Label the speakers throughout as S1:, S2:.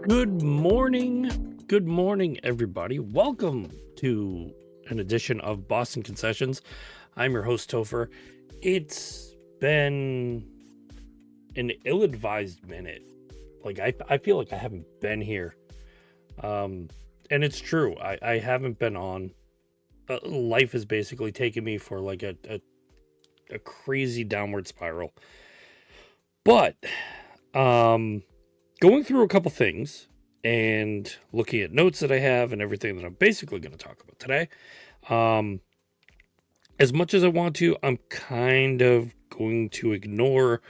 S1: Good morning. Good morning, everybody. Welcome to an edition of Boston Concessions. I'm your host, Topher. It's been an ill-advised minute. I feel like I haven't been here. And it's true. I haven't been on. Life has basically taken me for like a crazy downward spiral. But going through a couple things and looking at notes that I have and everything that I'm basically going to talk about today. As much as I want to, I'm kind of going to ignore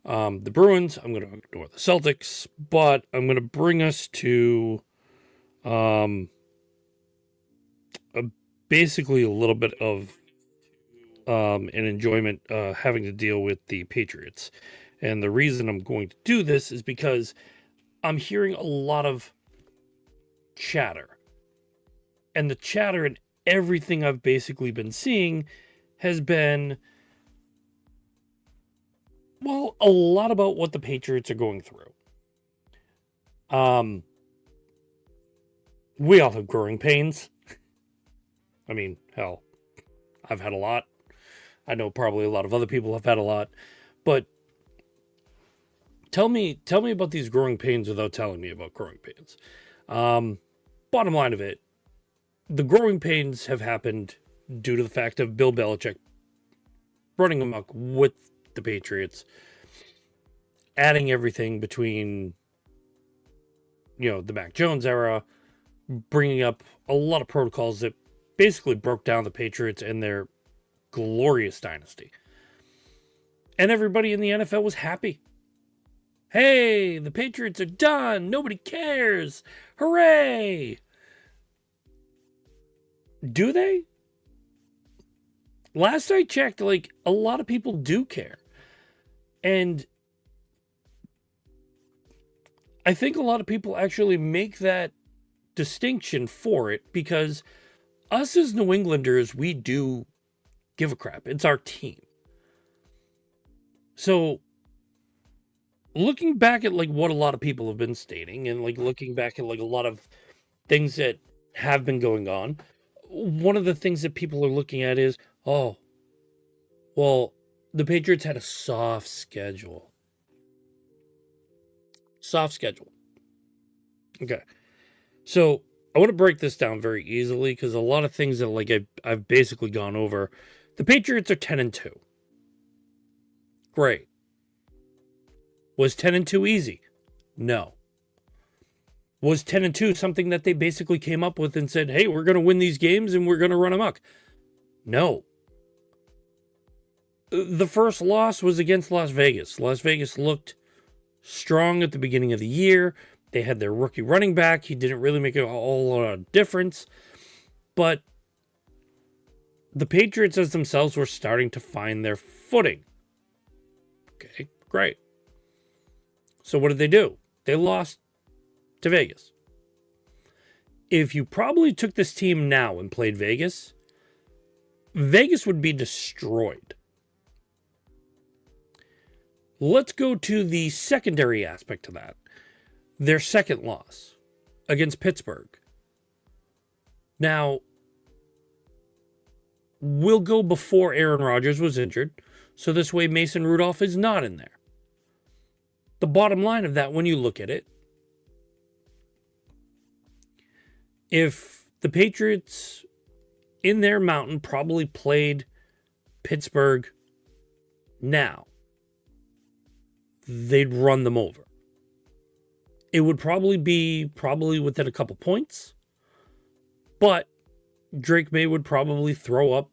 S1: the Bruins. I'm going to ignore the Celtics, but I'm going to bring us to a, basically a little bit of an enjoyment having to deal with the Patriots. And the reason I'm going to do this is because I'm hearing a lot of chatter. And the chatter and everything I've basically been seeing has been, well, a lot about what the Patriots are going through. We all have growing pains. I mean, hell, I've had a lot. I know probably a lot of other people have had a lot. But tell me about these growing pains without telling me about growing pains. Bottom line of it, the growing pains have happened due to the fact of Bill Belichick running amok with the Patriots, adding everything between, the Mac Jones era, bringing up a lot of protocols that basically broke down the Patriots and their glorious dynasty. And everybody in the NFL was happy. Hey, the Patriots are done. Nobody cares. Hooray. Do they? Last I checked, a lot of people do care. And I think a lot of people actually make that distinction for it because us as New Englanders, we do give a crap. It's our team. So looking back at what a lot of people have been stating and looking back at a lot of things that have been going on, one of the things that people are looking at is, oh, well, the Patriots had a soft schedule. Soft schedule. Okay. So I want to break this down very easily because a lot of things that I've basically gone over. The Patriots are 10-2. Great. Was 10-2 easy? No. Was 10-2 something that they basically came up with and said, hey, we're going to win these games and we're going to run amok? No. The first loss was against Las Vegas. Las Vegas looked strong at the beginning of the year. They had their rookie running back. He didn't really make a whole lot of difference. But the Patriots as themselves were starting to find their footing. Okay, great. So what did they do? They lost to Vegas. If you probably took this team now and played Vegas, Vegas would be destroyed. Let's go to the secondary aspect of that. Their second loss against Pittsburgh. Now, we'll go before Aaron Rodgers was injured, so this way Mason Rudolph is not in there. The bottom line of that, when you look at it, if the Patriots in their mountain probably played Pittsburgh now, they'd run them over. It would probably be within a couple points, but Drake May would probably throw up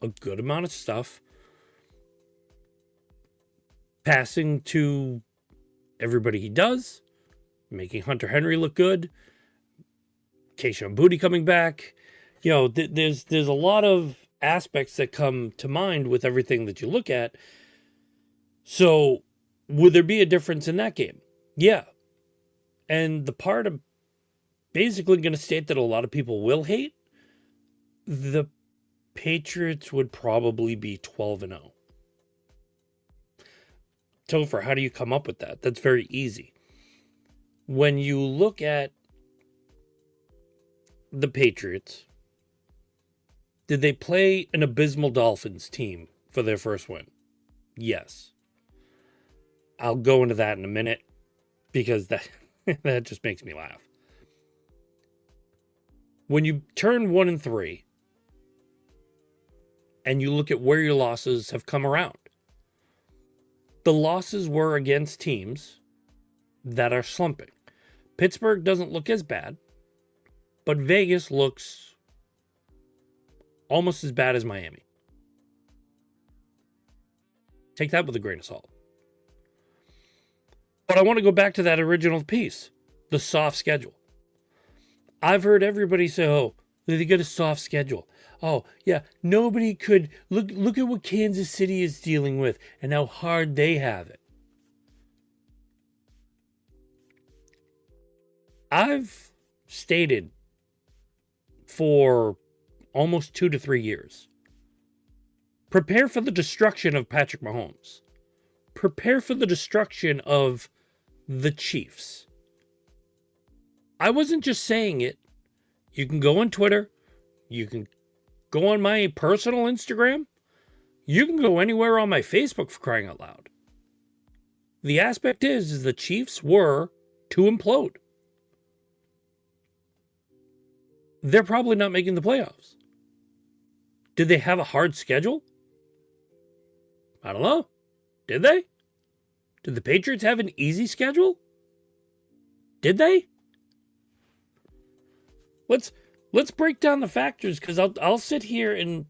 S1: a good amount of stuff, passing to everybody he does, making Hunter Henry look good, Keishon Boutte coming back. There's a lot of aspects that come to mind with everything that you look at. So would there be a difference in that game? Yeah. And the part I'm basically going to state that a lot of people will hate, the Patriots would probably be 12-0. Topher, how do you come up with that? That's very easy. when you look at the Patriots, did they play an abysmal Dolphins team for their first win? Yes. I'll go into that in a minute because that that just makes me laugh. When you turn 1-3 and you look at where your losses have come around, the losses were against teams that are slumping. Pittsburgh doesn't look as bad, but Vegas looks almost as bad as Miami. Take that with a grain of salt. But I want to go back to that original piece, the soft schedule. I've heard everybody say, oh, they got a soft schedule. Oh, yeah, nobody could. Look at what Kansas City is dealing with and how hard they have it. I've stated for almost 2 to 3 years, prepare for the destruction of Patrick Mahomes. Prepare for the destruction of the Chiefs. I wasn't just saying it. You can go on Twitter. You can go on my personal Instagram. You can go anywhere on my Facebook, for crying out loud. The aspect is the Chiefs were to implode. They're probably not making the playoffs. Did they have a hard schedule? I don't know. Did they? Did the Patriots have an easy schedule? Did they? Let's break down the factors, because I'll sit here and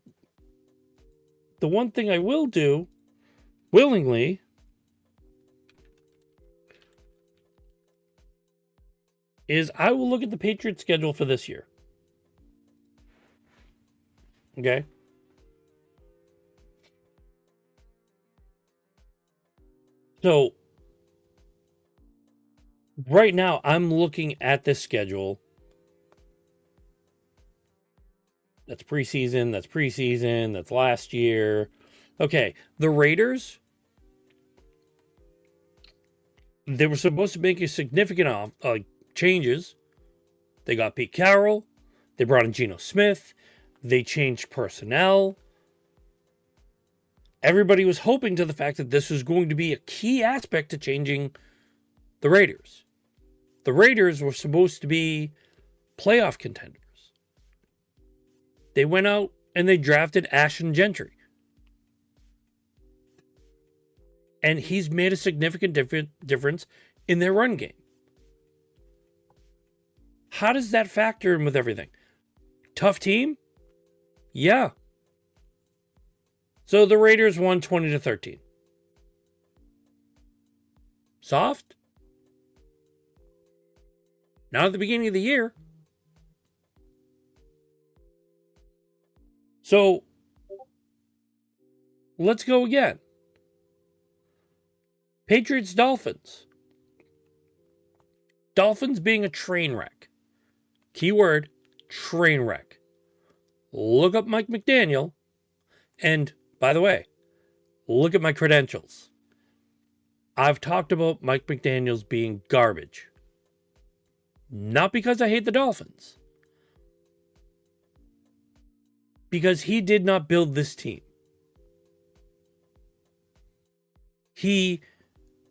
S1: the one thing I will do willingly is I will look at the Patriots schedule for this year. Okay? So right now I'm looking at this schedule. That's preseason, that's last year. Okay, the Raiders, they were supposed to make a significant changes. They got Pete Carroll. They brought in Geno Smith. They changed personnel. Everybody was hoping to the fact that this was going to be a key aspect to changing the Raiders. The Raiders were supposed to be playoff contenders. They went out and they drafted Ashton Gentry. And he's made a significant difference in their run game. How does that factor in with everything? Tough team? Yeah. So the Raiders won 20-13. Soft? Not at the beginning of the year. So let's go again. Patriots Dolphins. Dolphins being a train wreck. Keyword, train wreck. Look up Mike McDaniel. And by the way, look at my credentials. I've talked about Mike McDaniels being garbage. Not because I hate the Dolphins. Because he did not build this team. He,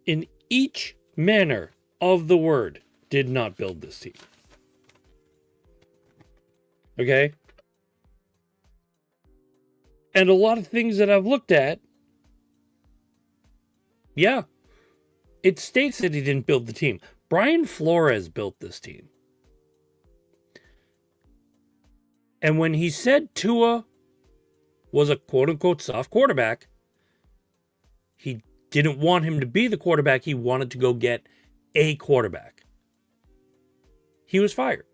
S1: in each manner of the word, did not build this team. Okay? And a lot of things that I've looked at, yeah, it states that he didn't build the team. Brian Flores built this team. And when he said Tua was a quote-unquote soft quarterback, he didn't want him to be the quarterback. He wanted to go get a quarterback. He was fired.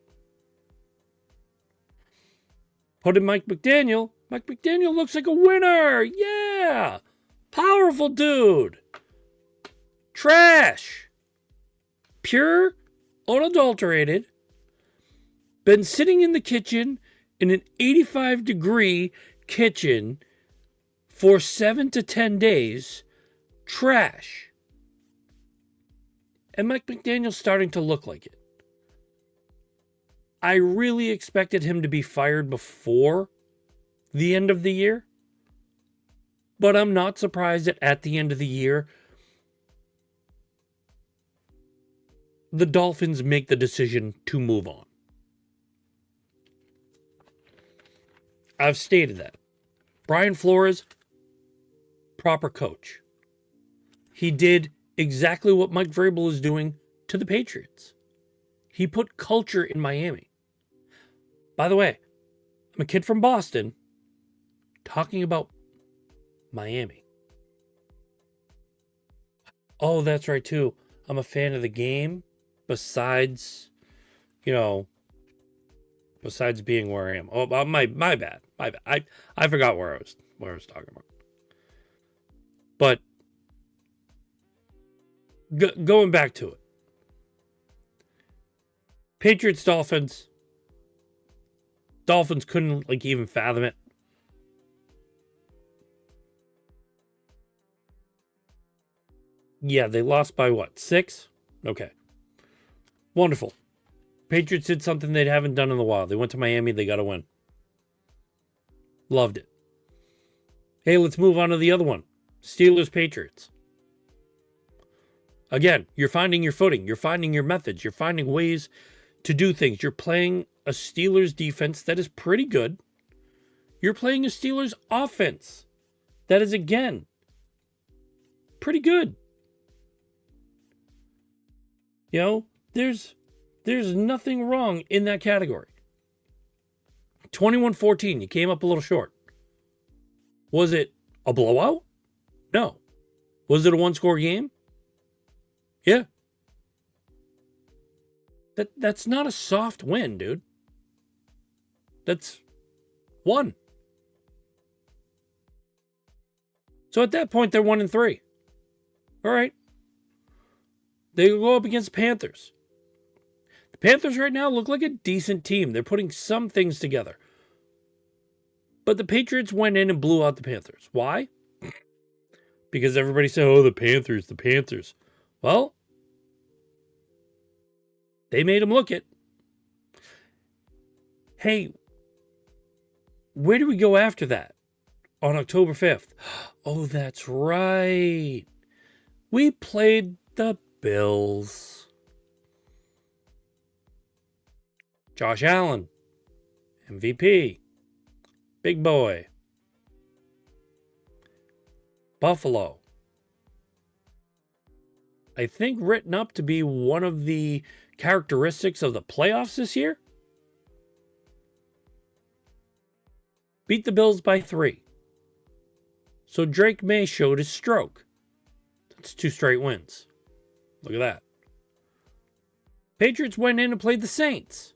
S1: Put in Mike McDaniel. Mike McDaniel looks like a winner. Yeah. Powerful dude. Trash. Pure, unadulterated. Been sitting in the kitchen in an 85-degree kitchen for 7 to 10 days. Trash. And Mike McDaniel's starting to look like it. I really expected him to be fired before the end of the year. But I'm not surprised that at the end of the year, the Dolphins make the decision to move on. I've stated that. Brian Flores, proper coach. He did exactly what Mike Vrabel is doing to the Patriots. He put culture in Miami. By the way, I'm a kid from Boston talking about Miami. Oh, that's right, too. I'm a fan of the game besides, besides being where I am. Oh, my bad. My bad. I forgot where I was talking about. But going back to it. Patriots, Dolphins. Dolphins couldn't even fathom it. Yeah, they lost by what? 6? Okay. Wonderful. Patriots did something they haven't done in a while. They went to Miami. They got a win. Loved it. Hey, let's move on to the other one. Steelers, Patriots. Again, you're finding your footing. You're finding your methods. You're finding ways to do things. You're playing a Steelers defense that is pretty good. You're playing a Steelers offense that is, again, pretty good. There's nothing wrong in that category. 21-14, you came up a little short. Was it a blowout? No. Was it a one-score game? Yeah. That's not a soft win, dude. That's 1. So at that point, they're 1-3. All right. They go up against Panthers. The Panthers right now look like a decent team. They're putting some things together. But the Patriots went in and blew out the Panthers. Why? Because everybody said, oh, the Panthers. Well, they made them look it. Hey, where do we go after that? On October 5th. Oh, that's right. We played the Bills. Josh Allen. MVP. Big boy. Buffalo. I think written up to be one of the characteristics of the playoffs this year. Beat the Bills by 3. So Drake May showed his stroke. That's 2 straight wins. Look at that. Patriots went in and played the Saints.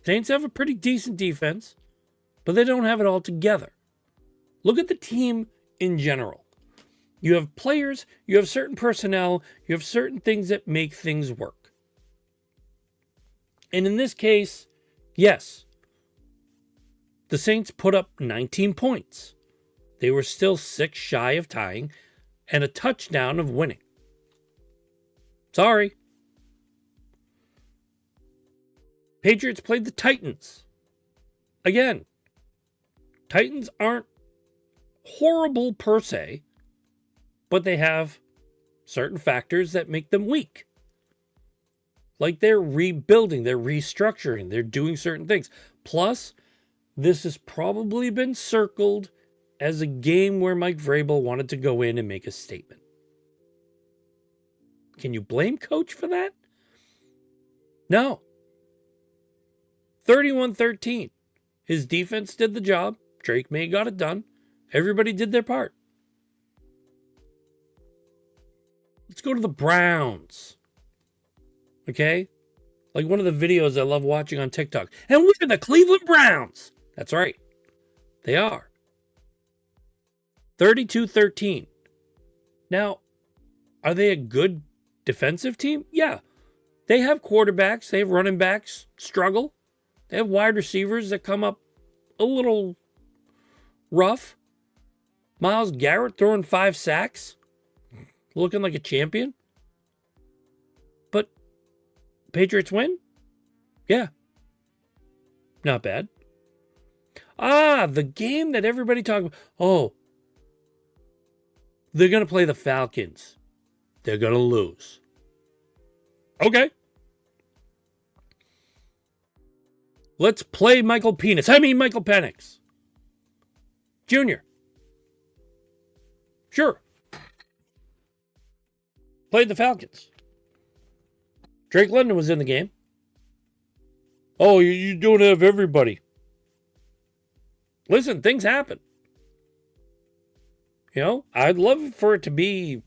S1: Saints have a pretty decent defense, but they don't have it all together. Look at the team in general. You have players, you have certain personnel, you have certain things that make things work. And in this case, yes, the Saints put up 19 points. They were still 6 shy of tying and a touchdown of winning. Sorry. Patriots played the Titans. Again, Titans aren't horrible per se, but they have certain factors that make them weak. Like they're rebuilding, they're restructuring, they're doing certain things. Plus, this has probably been circled as a game where Mike Vrabel wanted to go in and make a statement. Can you blame Coach for that? No. 31-13. His defense did the job. Drake May got it done. Everybody did their part. Let's go to the Browns. Okay? Like one of the videos I love watching on TikTok. And we're the Cleveland Browns. That's right. They are. 32-13. Now, are they a good defensive team? Yeah. They have quarterbacks. They have running backs struggle. They have wide receivers that come up a little rough. Myles Garrett throwing 5 sacks, looking like a champion. But Patriots win? Yeah. Not bad. The game that everybody talked about. Oh, they're going to play the Falcons. They're going to lose. Okay. Let's play Michael Penix Jr. Sure. Played the Falcons. Drake London was in the game. Oh, you don't have everybody. Listen, things happen. You know, I'd love for it to be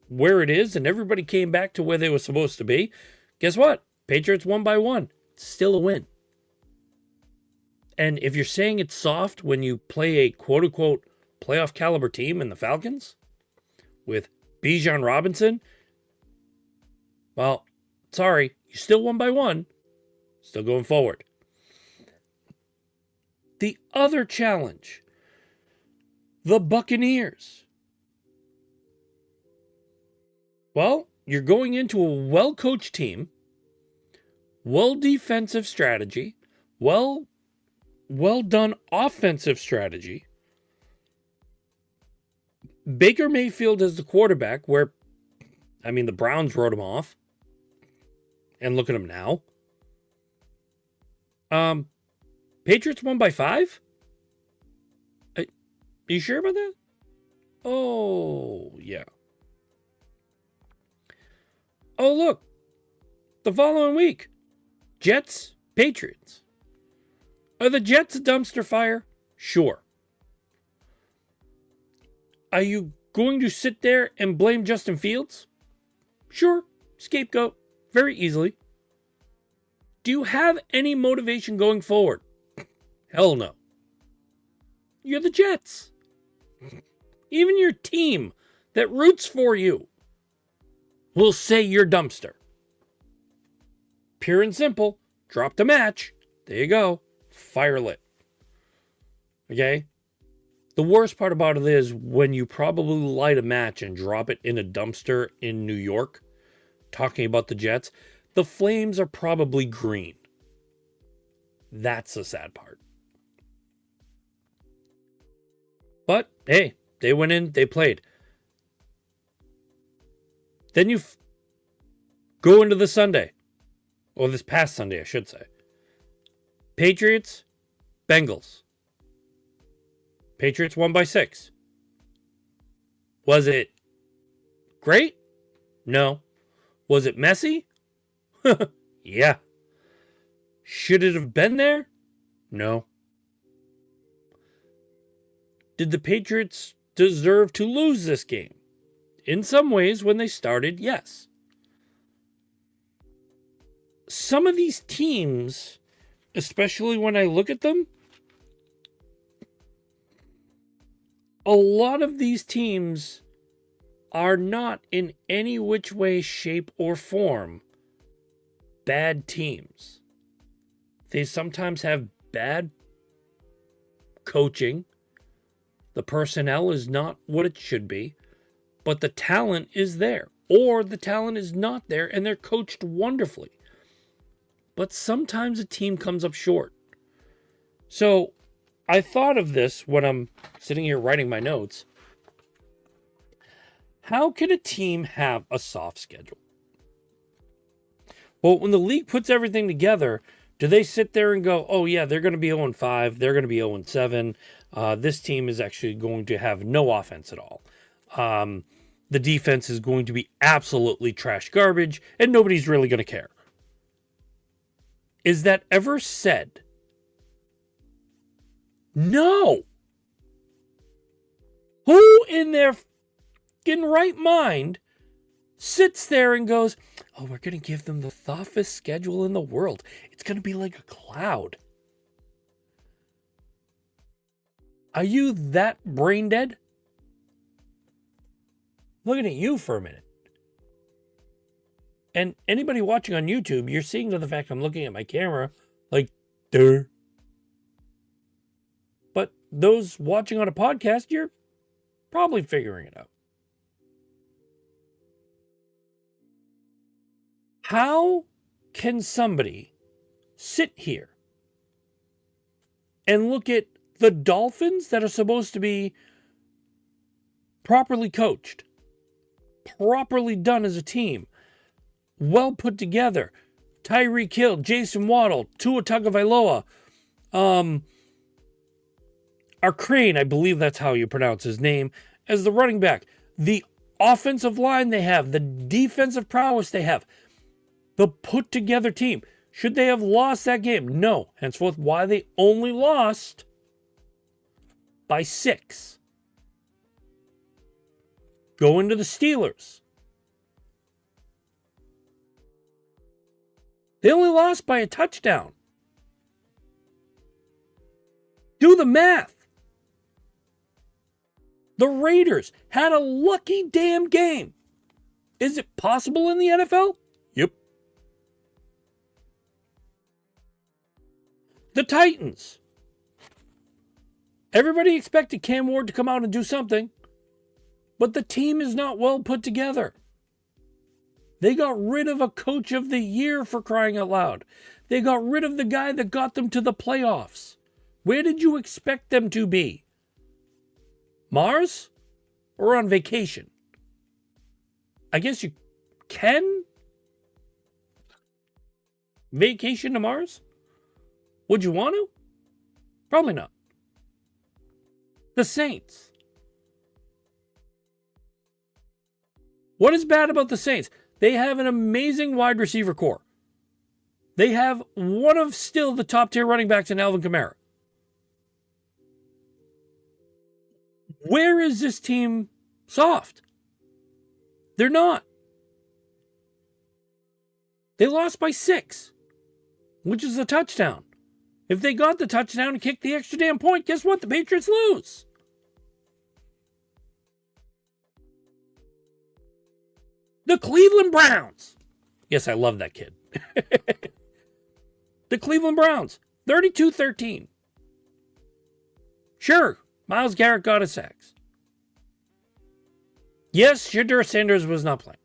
S1: where it is and everybody came back to where they were supposed to be. Guess what? Patriots won by 1. It's still a win. And if you're saying it's soft when you play a quote-unquote playoff caliber team in the Falcons with Bijan Robinson, well, sorry, you still won by 1. Still going forward. The other challenge, the Buccaneers. Well, you're going into a well-coached team, well-defensive strategy, well-done offensive strategy. Baker Mayfield is the quarterback where, the Browns wrote him off. And look at him now. Patriots won by 5? Are you sure about that? Oh, yeah. Oh, look. The following week. Jets, Patriots. Are the Jets a dumpster fire? Sure. Are you going to sit there and blame Justin Fields? Sure. Scapegoat. Very easily. Do you have any motivation going forward? Hell no. You're the Jets. Even your team that roots for you will say you're dumpster. Pure and simple. Drop the match. There you go. Fire lit. Okay? The worst part about it is when you probably light a match and drop it in a dumpster in New York, talking about the Jets, the flames are probably green. That's the sad part. But, hey, they went in, they played. Then you go into the Sunday. Or this past Sunday, I should say. Patriots, Bengals. Patriots won by 6. Was it great? No. Was it messy? Yeah. Should it have been there? No. Did the Patriots deserve to lose this game? In some ways, when they started, yes. Some of these teams, especially when I look at them, a lot of these teams are not in any which way, shape, or form bad teams. They sometimes have bad coaching. The personnel is not what it should be, but the talent is there. Or the talent is not there and they're coached wonderfully. But sometimes a team comes up short. So I thought of this when I'm sitting here writing my notes. How can a team have a soft schedule? Well, when the league puts everything together, do they sit there and go, oh yeah, they're going to be 0-5, they're going to be 0-7. This team is actually going to have no offense at all. The defense is going to be absolutely trash garbage, and nobody's really going to care. Is that ever said? No. Who in their fucking right mind sits there and goes, oh, we're going to give them the toughest schedule in the world. It's going to be like a cloud. Are you that brain dead? Looking at you for a minute. And anybody watching on YouTube, you're seeing to the fact I'm looking at my camera like, duh. But those watching on a podcast, you're probably figuring it out. How can somebody sit here and look at the Dolphins that are supposed to be properly coached, properly done as a team, well put together, Tyreek Hill, Jason Waddle, Tua Tagovailoa, our Crane, I believe that's how you pronounce his name, as the running back, the offensive line they have, the defensive prowess they have, the put together team. Should they have lost that game? No. Henceforth, why they only lost by 6. Go into the Steelers. They only lost by a touchdown. Do the math. The Raiders had a lucky damn game. Is it possible in the NFL? Yep. The Titans. Everybody expected Cam Ward to come out and do something, but the team is not well put together. They got rid of a coach of the year, for crying out loud. They got rid of the guy that got them to the playoffs. Where did you expect them to be? Mars? Or on vacation? I guess you can vacation to Mars? Would you want to? Probably not. The Saints. What is bad about the Saints? They have an amazing wide receiver core. They have one of still the top tier running backs in Alvin Kamara. Where is this team soft? They're not. They lost by 6, which is a touchdown. If they got the touchdown and kicked the extra damn point, guess what? The Patriots lose. The Cleveland Browns. Yes, I love that kid. The Cleveland Browns, 32-13. Sure, Myles Garrett got his sacks. Yes, Shedeur Sanders was not playing,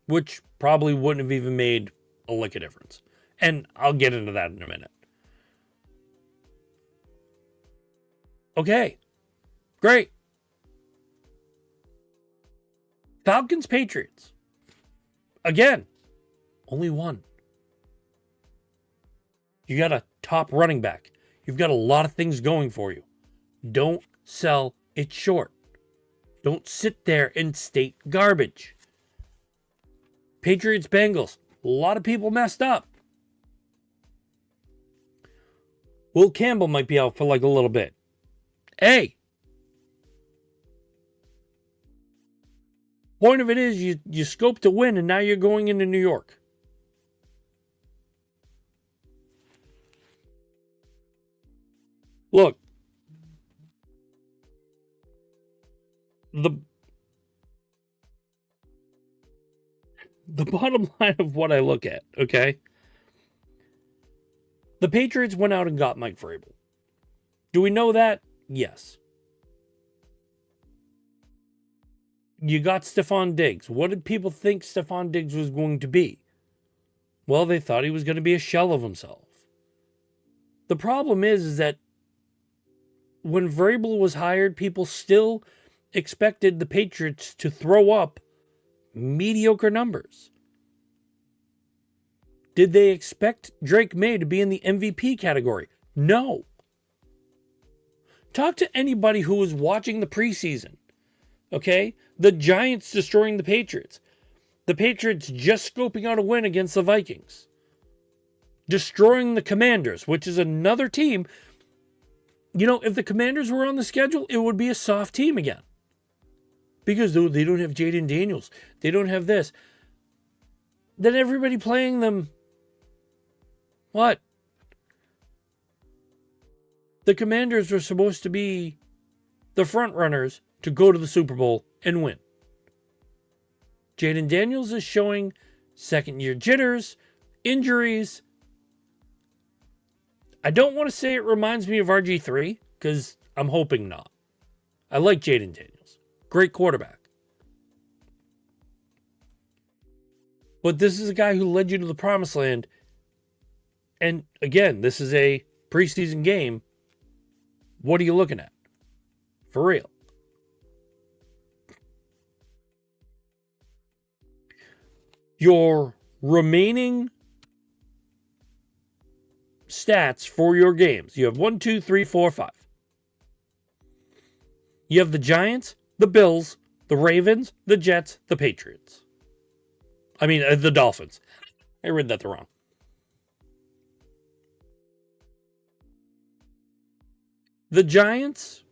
S1: which probably wouldn't have even made a lick of difference. And I'll get into that in a minute. Okay, great. Falcons, Patriots. Again, only one. You got a top running back. You've got a lot of things going for you. Don't sell it short. Don't sit there and state garbage. Patriots, Bengals. A lot of people messed up. Will Campbell might be out for like a little bit. Hey. Point of it is you scoped to win and now you're going into New York. Look. The bottom line of what I look at, okay? The Patriots went out and got Mike Vrabel. Do we know that? Yes. You got Stephon Diggs. What did people think Stephon Diggs was going to be? Well, they thought he was going to be a shell of himself. The problem is that when Vrabel was hired, people still expected the Patriots to throw up mediocre numbers. Did they expect Drake May to be in the MVP category? No. Talk to anybody who was watching the preseason. Okay? The Giants destroying the Patriots. The Patriots just scoping out a win against the Vikings. Destroying the Commanders, which is another team. You know, if the Commanders were on the schedule, it would be a soft team again. Because they don't have Jaden Daniels. They don't have this. Then everybody playing them. What? The Commanders were supposed to be the front runners to go to the Super Bowl and win. Jaden Daniels is showing second-year jitters, injuries. I don't want to say it reminds me of RG3, because I'm hoping not. I like Jaden Daniels. Great quarterback. But this is a guy who led you to the promised land. And again, this is a preseason game. What are you looking at? For real. Your remaining stats for your games. You have 1, 2, 3, 4, 5. You have the Giants, the Bills, the Ravens, the Jets, the Patriots. I mean, the Dolphins. I read that wrong. The Giants,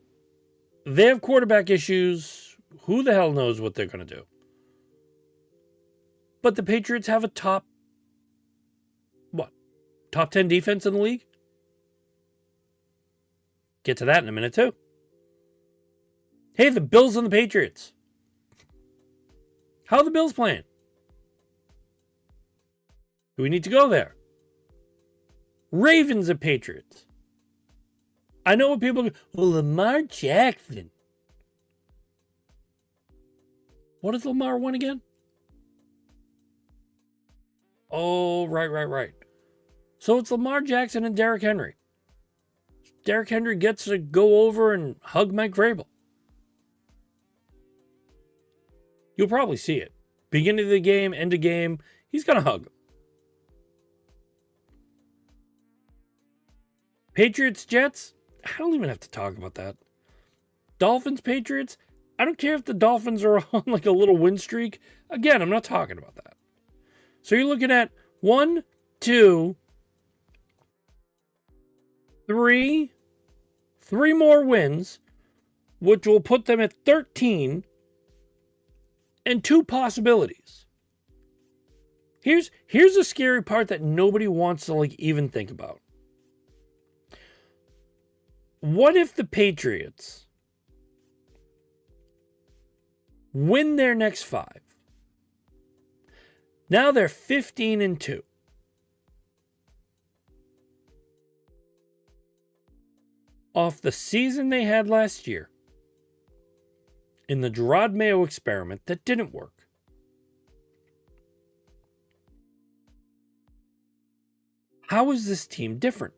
S1: they have quarterback issues. Who the hell knows what they're going to do? But the Patriots have a top 10 defense in the league? Get to that in a minute, too. Hey, the Bills and the Patriots. How are the Bills playing? Do we need to go there? Ravens and Patriots. I know what people go, well, Lamar Jackson. What does Lamar win again? Oh, right. So it's Lamar Jackson and Derrick Henry. Derrick Henry gets to go over and hug Mike Vrabel. You'll probably see it. Beginning of the game, end of game, he's going to hug him. Patriots, Jets, I don't even have to talk about that. Dolphins, Patriots, I don't care if the Dolphins are on like a little win streak. Again, I'm not talking about that. So you're looking at 1, 2, 3 more wins, which will put them at 13, and 2 possibilities. Here's the scary part that nobody wants to like even think about. What if the Patriots win their next 5? Now they're 15-2. Off the season they had last year in the Gerard Mayo experiment that didn't work. How is this team different?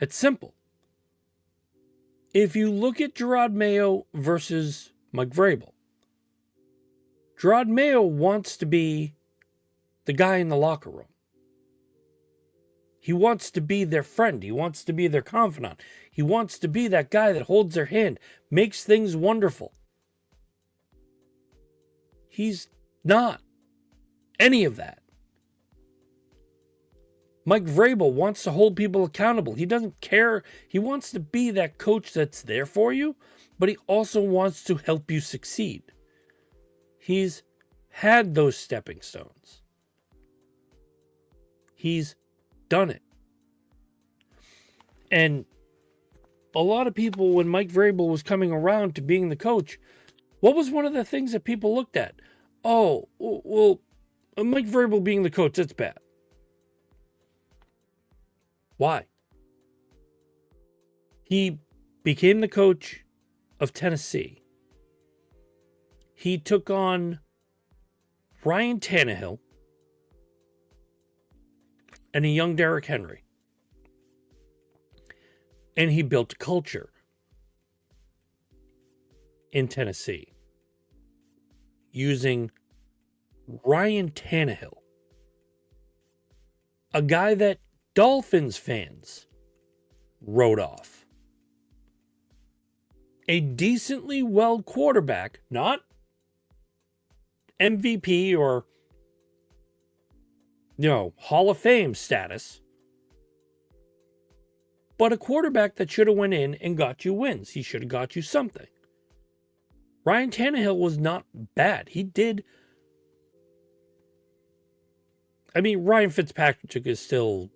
S1: It's simple. If you look at Gerard Mayo versus Mike Vrabel, Gerard Mayo wants to be the guy in the locker room. He wants to be their friend. He wants to be their confidant. He wants to be that guy that holds their hand, makes things wonderful. He's not any of that. Mike Vrabel wants to hold people accountable. He doesn't care. He wants to be that coach that's there for you, but he also wants to help you succeed. He's had those stepping stones. He's done it. And a lot of people, when Mike Vrabel was coming around to being the coach, what was one of the things that people looked at? Oh, well, Mike Vrabel being the coach, that's bad. Why? He became the coach of Tennessee. He took on Ryan Tannehill and a young Derrick Henry. And he built culture in Tennessee using Ryan Tannehill, a guy that Dolphins fans wrote off. A decently well quarterback, not MVP or, Hall of Fame status, but a quarterback that should have went in and got you wins. He should have got you something. Ryan Tannehill was not bad. He did. I mean, Ryan Fitzpatrick is still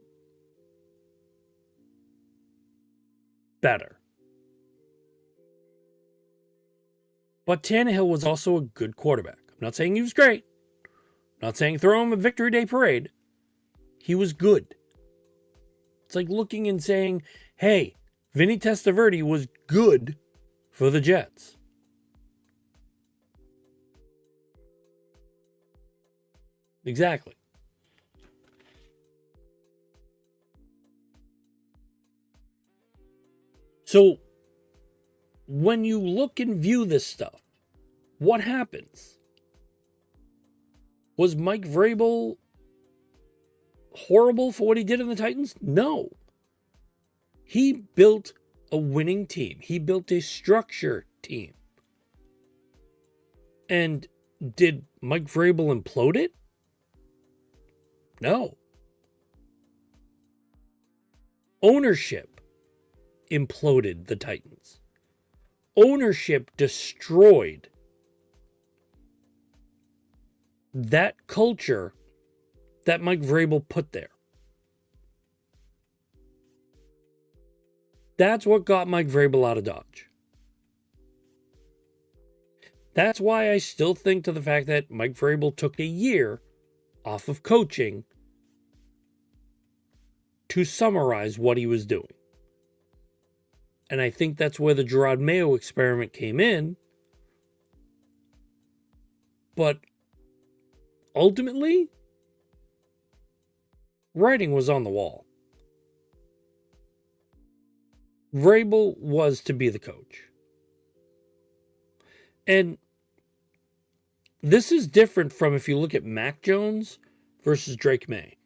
S1: better. But Tannehill was also a good quarterback. I'm not saying he was great. I'm not saying throw him a Victory Day parade. He was good. It's like looking and saying, hey, Vinny Testaverde was good for the Jets. Exactly. So when you look and view this stuff, what happens? Was Mike Vrabel horrible for what he did in the Titans? No. He built a winning team. He built a structured team. And did Mike Vrabel implode it? No. Ownership imploded the Titans. Ownership destroyed that culture that Mike Vrabel put there. That's what got Mike Vrabel out of Dodge. That's why I still think to the fact that Mike Vrabel took a year off of coaching to summarize what he was doing. And I think that's where the Gerard Mayo experiment came in. But ultimately, writing was on the wall. Vrabel was to be the coach. And this is different from if you look at Mac Jones versus Drake May.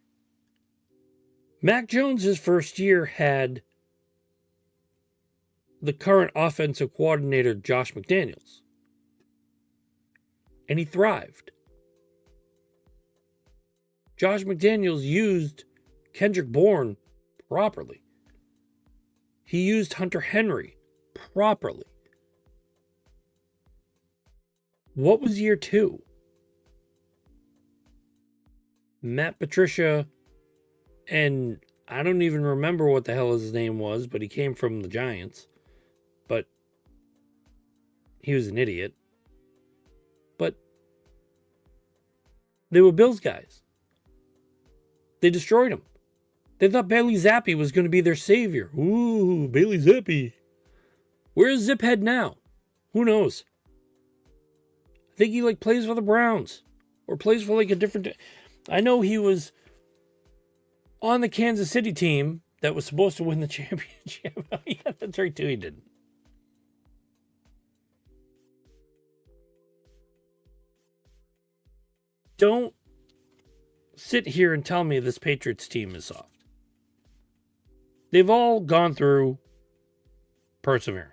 S1: Mac Jones, his first year, had the current offensive coordinator, Josh McDaniels. And he thrived. Josh McDaniels used Kendrick Bourne properly. He used Hunter Henry properly. What was year two? Matt Patricia, and I don't even remember what the hell his name was, but he came from the Giants. But he was an idiot. But they were Bills guys. They destroyed him. They thought Bailey Zappi was going to be their savior. Ooh, Bailey Zappi. Where's Ziphead now? Who knows? I think he plays for the Browns or plays for a different. I know he was on the Kansas City team that was supposed to win the championship. Yeah, that's right too. He didn't. Don't sit here and tell me this Patriots team is soft. They've all gone through perseverance.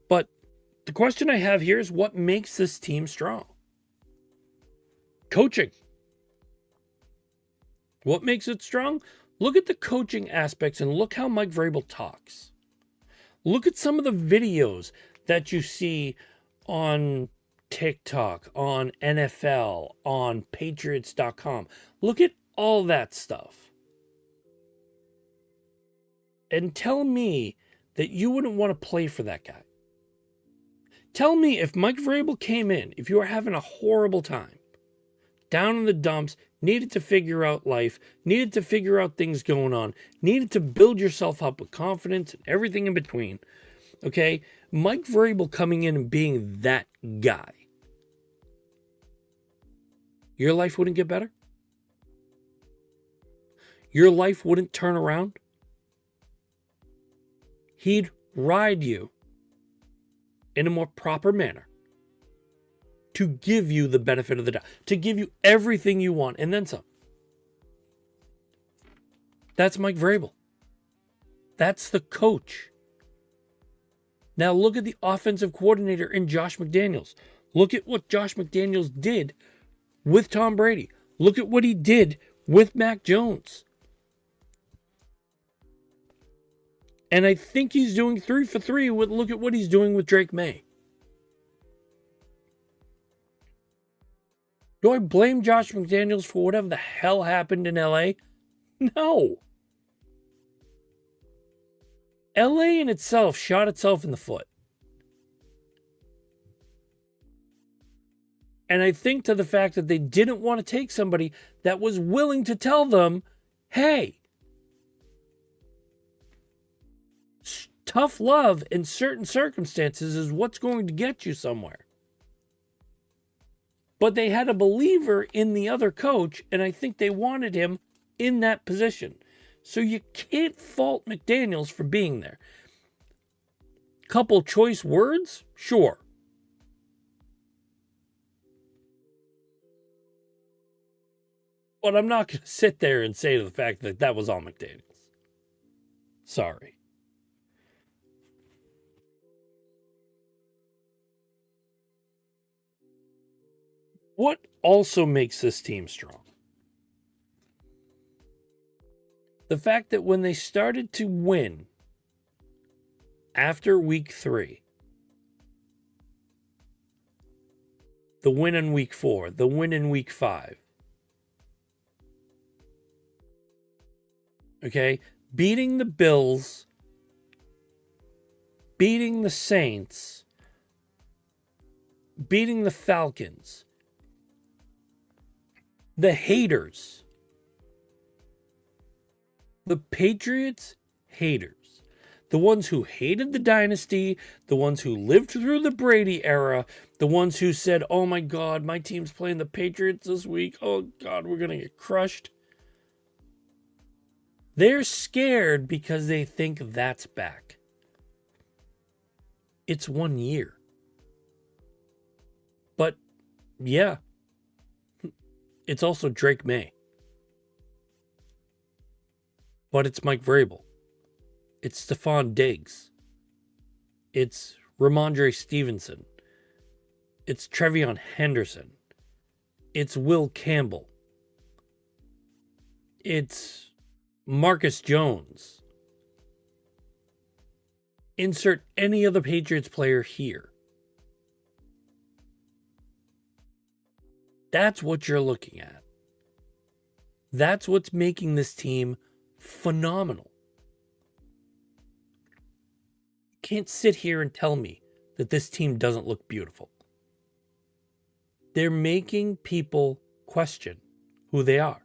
S1: But the question I have here is what makes this team strong? Coaching. What makes it strong? Look at the coaching aspects and look how Mike Vrabel talks. Look at some of the videos that you see on TikTok, on NFL, on Patriots.com. Look at all that stuff. And tell me that you wouldn't want to play for that guy. Tell me if Mike Vrabel came in, if you were having a horrible time, down in the dumps, needed to figure out life, needed to figure out things going on, needed to build yourself up with confidence and everything in between. Okay? Mike Vrabel coming in and being that guy. Your life wouldn't get better? Your life wouldn't turn around? He'd ride you in a more proper manner to give you the benefit of the doubt, to give you everything you want and then some. That's Mike Vrabel. That's the coach. Now look at the offensive coordinator in Josh McDaniels. Look at what Josh McDaniels did with Tom Brady. Look at what he did with Mac Jones. And I think he's doing 3 for 3 with look at what he's doing with Drake May. Do I blame Josh McDaniels for whatever the hell happened in LA? No. LA in itself shot itself in the foot. And I think to the fact that they didn't want to take somebody that was willing to tell them, hey, tough love in certain circumstances is what's going to get you somewhere. But they had a believer in the other coach, and I think they wanted him in that position. So you can't fault McDaniels for being there. Couple choice words? Sure. But I'm not going to sit there and say to the fact that that was all McDaniels. Sorry. What also makes this team strong? The fact that when they started to win after week 3, the win in week 4, the win in week 5, okay, beating the Bills, beating the Saints, beating the Falcons, the haters, the Patriots haters, the ones who hated the dynasty, the ones who lived through the Brady era, the ones who said, oh my God, my team's playing the Patriots this week. Oh God, we're going to get crushed. They're scared because they think that's back. It's 1 year. But yeah, it's also Drake May. But it's Mike Vrabel. It's Stephon Diggs. It's Ramondre Stevenson. It's Trevion Henderson. It's Will Campbell. It's Marcus Jones. Insert any other Patriots player here. That's what you're looking at. That's what's making this team phenomenal. You can't sit here and tell me that this team doesn't look beautiful. They're making people question who they are.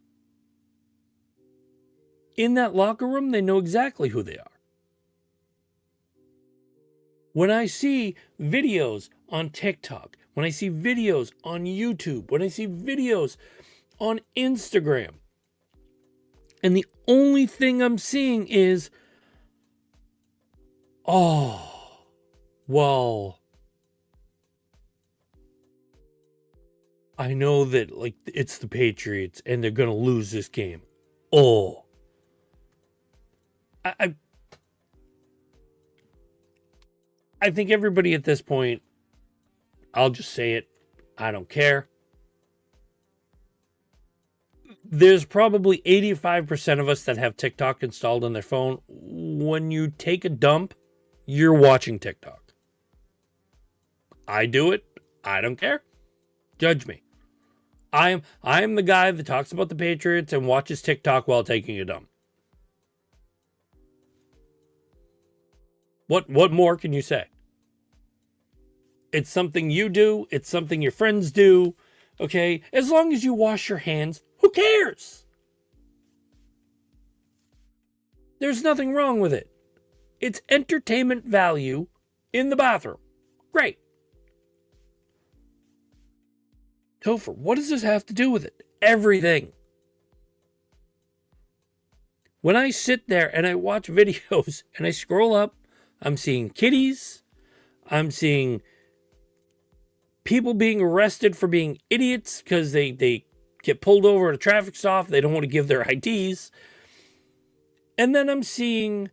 S1: In that locker room, they know exactly who they are. When I see videos on TikTok, when I see videos on YouTube, when I see videos on Instagram, and the only thing I'm seeing is, oh, well, I know that like it's the Patriots and they're going to lose this game. Oh, I think everybody at this point, I'll just say it, I don't care. There's probably 85% of us that have TikTok installed on their phone. When you take a dump, you're watching TikTok. I do it. I don't care. Judge me. I am the guy that talks about the Patriots and watches TikTok while taking a dump. What more can you say? It's something you do. It's something your friends do. Okay? As long as you wash your hands, who cares? There's nothing wrong with it. It's entertainment value in the bathroom. Great. Topher, what does this have to do with it? Everything. When I sit there and I watch videos and I scroll up, I'm seeing kitties. I'm seeing people being arrested for being idiots because they get pulled over at a traffic stop. They don't want to give their IDs. And then I'm seeing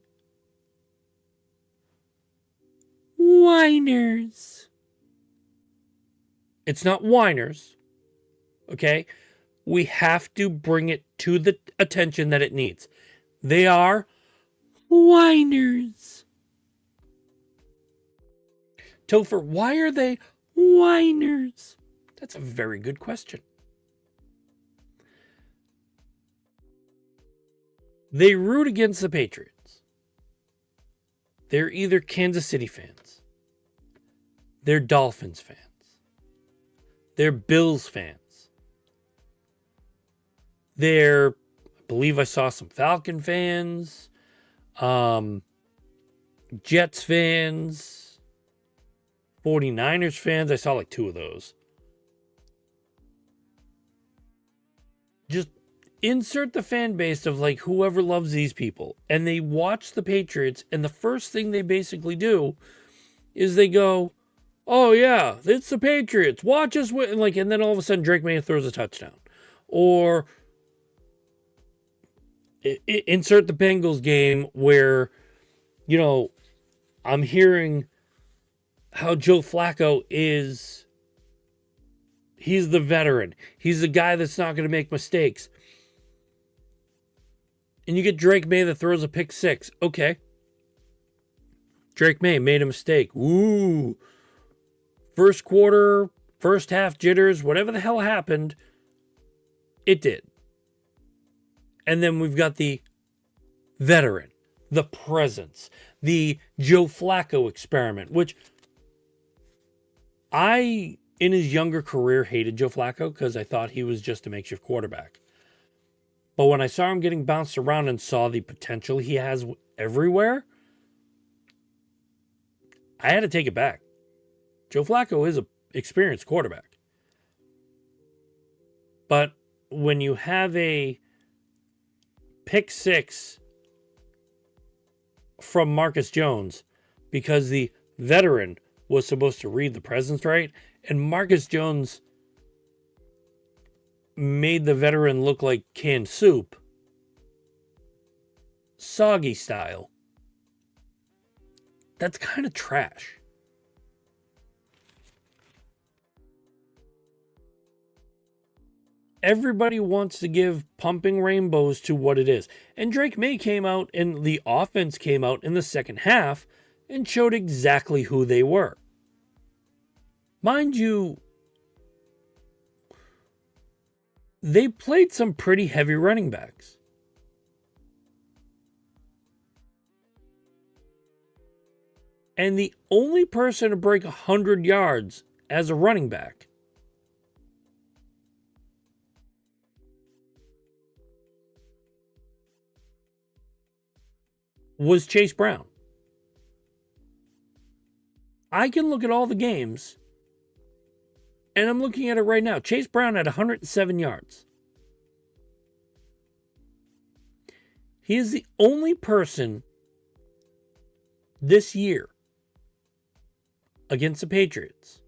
S1: whiners. It's not whiners. Okay? We have to bring it to the attention that it needs. They are whiners. Topher, why are they whiners? That's a very good question. They root against the Patriots. They're either Kansas City fans. They're Dolphins fans. They're Bills fans. They're, I believe I saw some Falcon fans. Jets fans, 49ers fans. I saw like 2 of those. Just insert the fan base of like whoever loves these people. And they watch the Patriots, and the first thing they basically do is they go, oh yeah, it's the Patriots. Watch us win. Like, and then all of a sudden Drake May throws a touchdown. Or insert the Bengals game where, you know, I'm hearing how Joe Flacco is, he's the veteran. He's the guy that's not going to make mistakes. And you get Drake May that throws a pick 6. Okay. Drake May made a mistake. Ooh. First quarter, first half jitters, whatever the hell happened, it did. And then we've got the veteran, the presence, the Joe Flacco experiment, which I, in his younger career, hated Joe Flacco because I thought he was just a makeshift quarterback. But when I saw him getting bounced around and saw the potential he has everywhere, I had to take it back. Joe Flacco is an experienced quarterback. But when you have a pick 6 from Marcus Jones because the veteran was supposed to read the presence right, and Marcus Jones made the veteran look like canned soup, soggy style, that's kind of trash. Everybody wants to give pumping rainbows to what it is. And Drake May came out, and the offense came out in the second half and showed exactly who they were. Mind you, they played some pretty heavy running backs. And the only person to break 100 yards as a running back was Chase Brown. I can look at all the games, and I'm looking at it right now. Chase Brown had 107 yards. He is the only person this year against the Patriots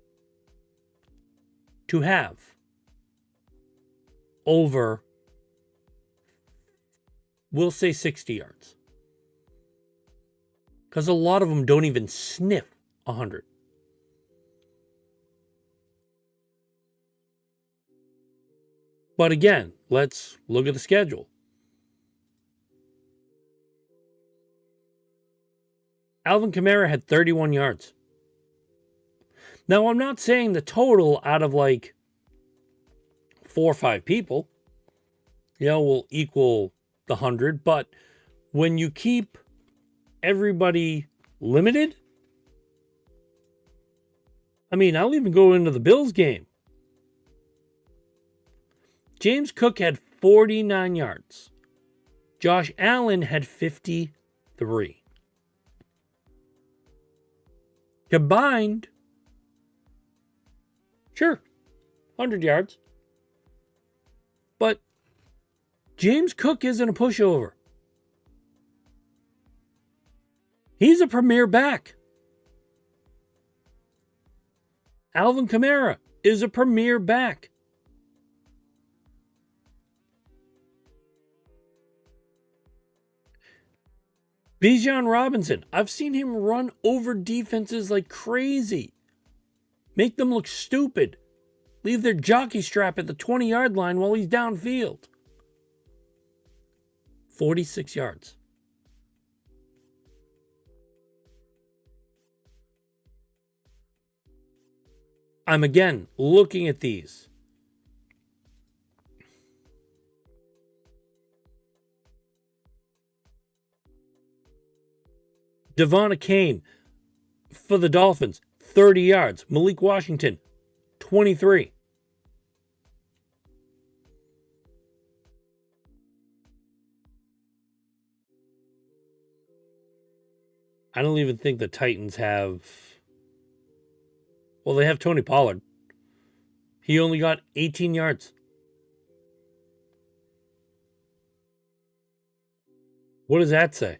S1: to have over, we'll say 60 yards. Because a lot of them don't even sniff 100. But again, let's look at the schedule. Alvin Kamara had 31 yards. Now, I'm not saying the total out of like 4 or 5 people, will equal the 100. But when you keep everybody limited, I mean, I'll even go into the Bills game. James Cook had 49 yards. Josh Allen had 53. Combined, sure, 100 yards. But James Cook isn't a pushover. He's a premier back. Alvin Kamara is a premier back. Bijan Robinson, I've seen him run over defenses like crazy. Make them look stupid. Leave their jockey strap at the 20-yard line while he's downfield. 46 yards. I'm again looking at these. Devon Achane for the Dolphins, 30 yards. Malik Washington, 23. I don't even think the Titans have... Well, they have Tony Pollard. He only got 18 yards. What does that say?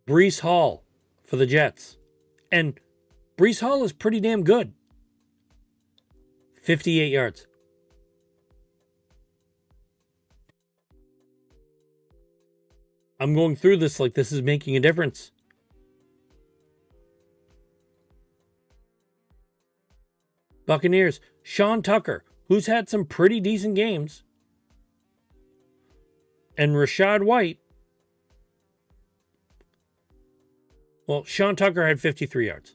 S1: Breece Hall for the Jets. And Breece Hall is pretty damn good. 58 yards. I'm going through this like this is making a difference. Buccaneers, Sean Tucker, who's had some pretty decent games. And Rachaad White. Well, Sean Tucker had 53 yards.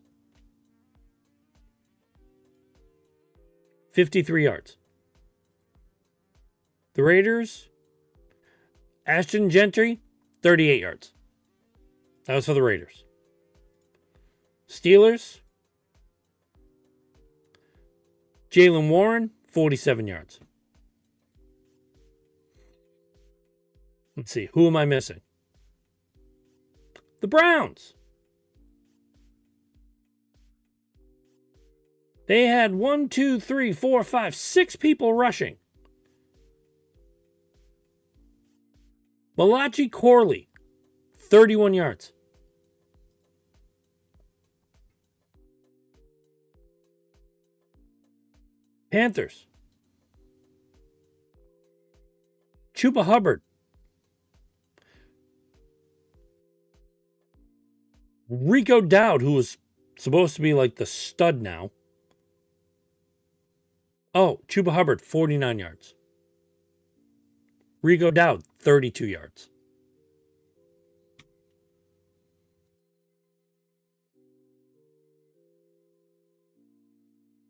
S1: 53 yards. The Raiders, Ashton Gentry, 38 yards. That was for the Raiders. Steelers, Jaylen Warren, 47 yards. Let's see, who am I missing? The Browns. They had 6 people rushing. Malachi Corley, 31 yards. Panthers. Chuba Hubbard. Rico Dowd, who was supposed to be like the stud now. Oh, Chuba Hubbard, 49 yards. Rico Dowd, 32 yards.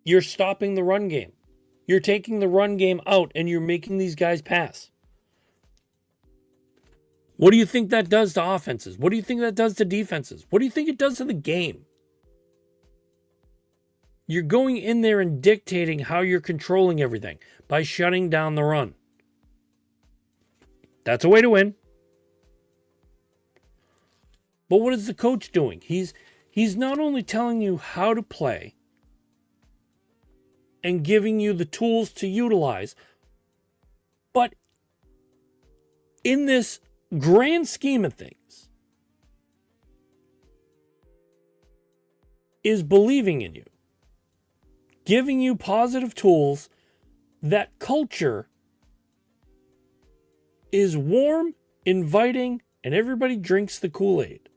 S1: You're stopping the run game. You're taking the run game out and you're making these guys pass. What do you think that does to offenses? What do you think that does to defenses? What do you think it does to the game? You're going in there and dictating how you're controlling everything by shutting down the run. That's a way to win. But what is the coach doing? He's not only telling you how to play and giving you the tools to utilize, but in this grand scheme of things, is believing in you, giving you positive tools. That culture is warm, inviting, and everybody drinks the Kool-Aid.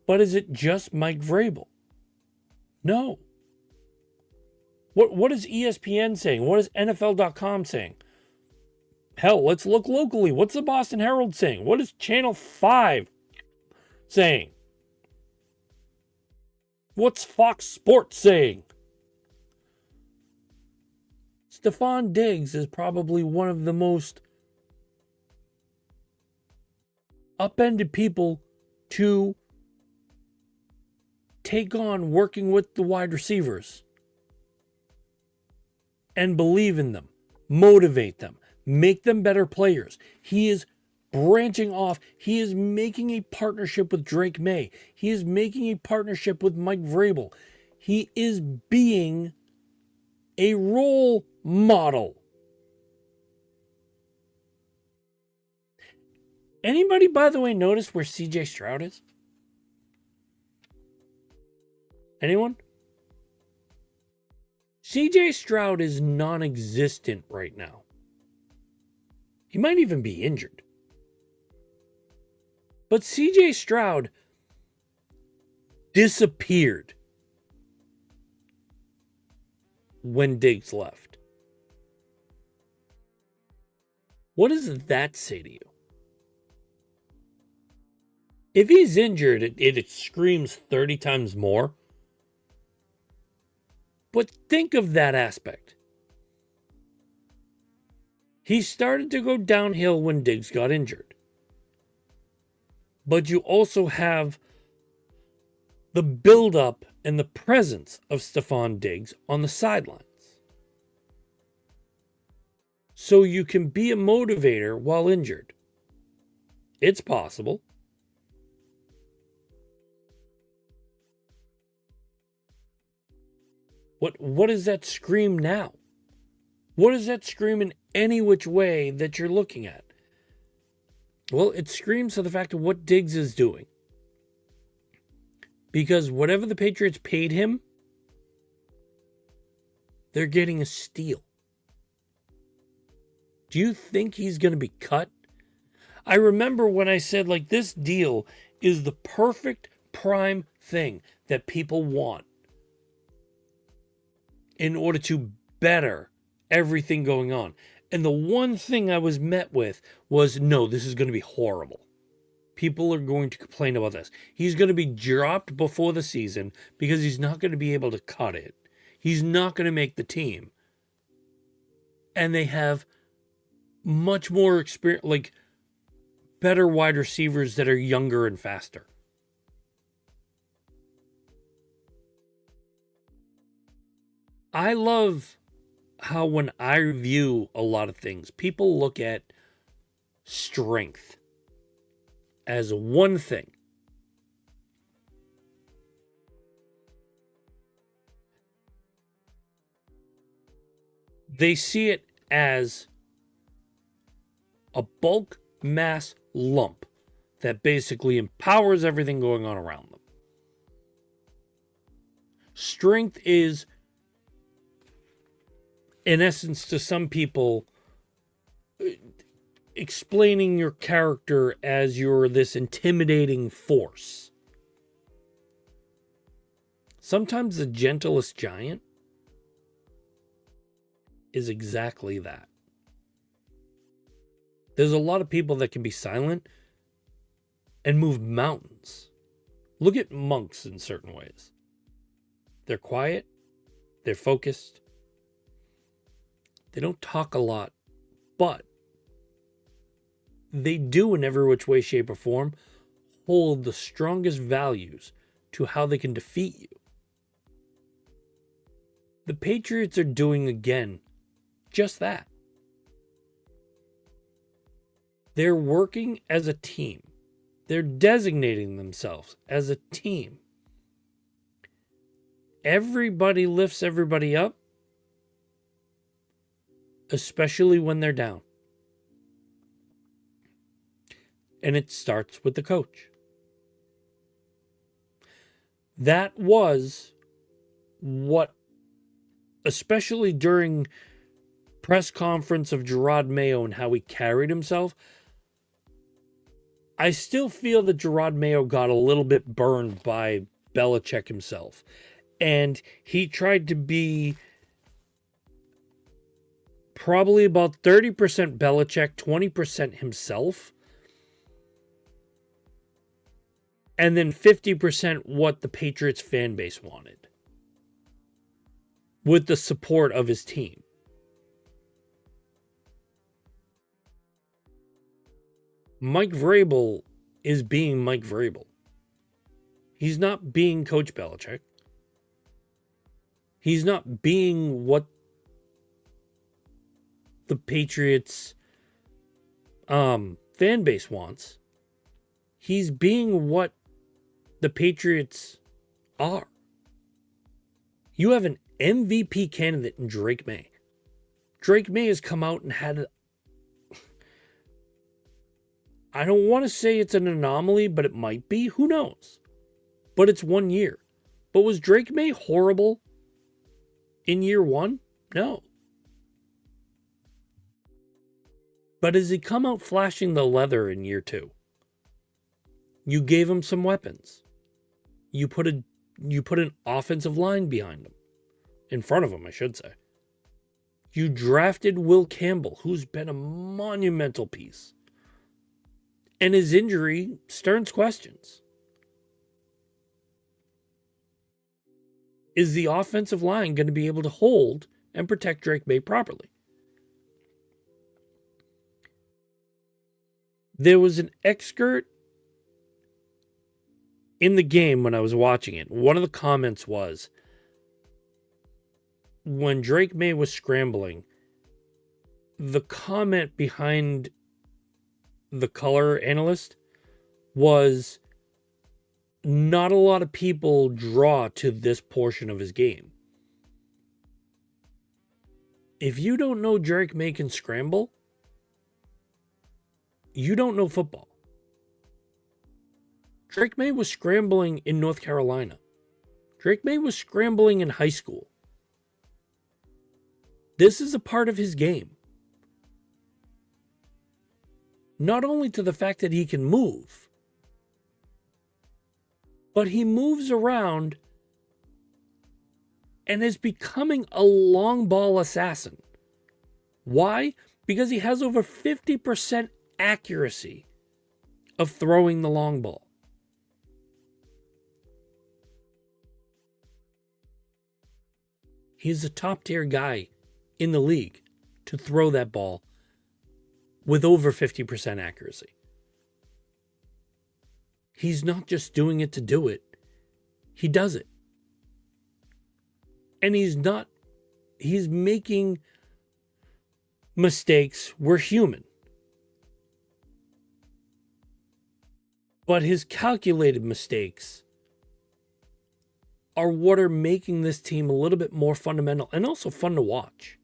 S1: But is it just Mike Vrabel? No. What is ESPN saying? What is NFL.com saying? Hell, let's look locally. What's the Boston Herald saying? What is Channel 5 saying? What's Fox Sports saying? Stefon Diggs is probably one of the most upended people to take on working with the wide receivers and believe in them, motivate them, make them better players. He is branching off. He is making a partnership with Drake May. He is making a partnership with Mike Vrabel. He is being a role model. Anybody, by the way, notice where CJ Stroud is? Anyone? CJ Stroud is non-existent right now. He might even be injured. But CJ Stroud disappeared when Diggs left. What does that say to you? If he's injured, it screams 30 times more. But think of that aspect. He started to go downhill when Diggs got injured. But you also have the buildup and the presence of Stefon Diggs on the sidelines. so you can be a motivator while injured. It's possible. What does that scream now? What does that scream in any which way that you're looking at? Well, it screams to the fact of what Diggs is doing. Because whatever the Patriots paid him, they're getting a steal. Do you think he's going to be cut? I remember when I said, like, this deal is the perfect prime thing that people want in order to better everything going on. And the one thing I was met with was, no, this is going to be horrible. People are going to complain about this. He's going to be dropped before the season because he's not going to be able to cut it. He's not going to make the team. And they have much more experience, like better wide receivers that are younger and faster. I love how when I review a lot of things, people look at strength as one thing. They see it as a bulk mass lump that basically empowers everything going on around them. Strength is, in essence, to some people, explaining your character as you're this intimidating force. Sometimes the gentlest giant is exactly that. There's a lot of people that can be silent and move mountains. Look at monks in certain ways. They're quiet, they're focused, they don't talk a lot, but they do, in every which way, shape, or form, hold the strongest values to how they can defeat you. The Patriots are doing, again, just that. They're working as a team. They're designating themselves as a team. Everybody lifts everybody up, especially when they're down. And it starts with the coach. That was what, especially during press conference of Gerard Mayo and how he carried himself, I still feel that Gerard Mayo got a little bit burned by Belichick himself. And he tried to be probably about 30% Belichick, 20% himself. And then 50% what the Patriots fan base wanted, with the support of his team. Mike Vrabel is being Mike Vrabel. He's not being Coach Belichick. He's not being what the Patriots fan base wants. He's being what the Patriots are. You have an MVP candidate in Drake Maye. Drake Maye has come out and had, I don't want to say it's an anomaly, but it might be. Who knows? But it's 1 year. But was Drake Maye horrible in year one? No. But has he come out flashing the leather in year two? You gave him some weapons. You put an offensive line behind him. In front of him, I should say. You drafted Will Campbell, who's been a monumental piece. And his injury stirs questions. Is the offensive line going to be able to hold and protect Drake Maye properly? There was an excerpt in the game when I was watching it. One of the comments was, when Drake Maye was scrambling, the comment behind the color analyst was not a lot of people draw to this portion of his game. If you don't know Drake Maye can scramble, you don't know football. Drake Maye was scrambling in North Carolina. Drake Maye was scrambling in high school. This is a part of his game. Not only to the fact that he can move, but he moves around and is becoming a long ball assassin. Why? Because he has over 50% accuracy of throwing the long ball. He's a top-tier guy in the league to throw that ball with over 50% accuracy. He's not just doing it to do it. He does it. And he's making mistakes. We're human. But his calculated mistakes are what are making this team a little bit more fundamental and also fun to watch.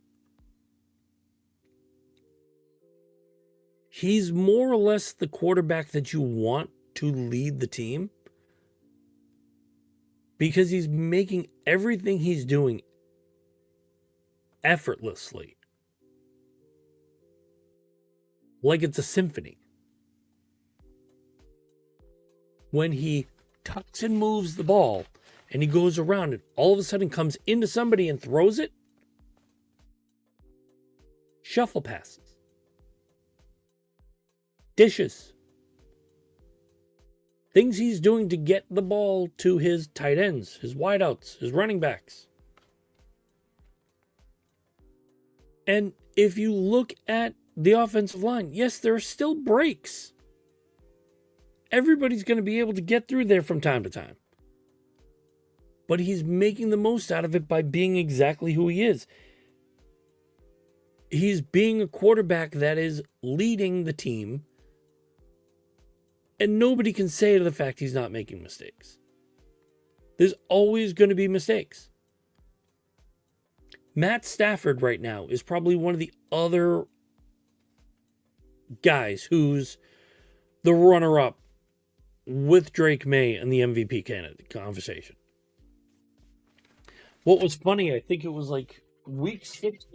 S1: He's more or less the quarterback that you want to lead the team because he's making everything he's doing effortlessly. Like it's a symphony. When he tucks and moves the ball and he goes around and all of a sudden comes into somebody and throws it, shuffle passes, dishes, things he's doing to get the ball to his tight ends, his wideouts, his running backs. And if you look at the offensive line, yes, there are still breaks. Everybody's going to be able to get through there from time to time. But he's making the most out of it by being exactly who he is. He's being a quarterback that is leading the team. And nobody can say to the fact he's not making mistakes. There's always going to be mistakes. Matt Stafford right now is probably one of the other guys who's the runner-up with Drake Maye in the MVP candidate conversation. What was funny, I think it was like week 6.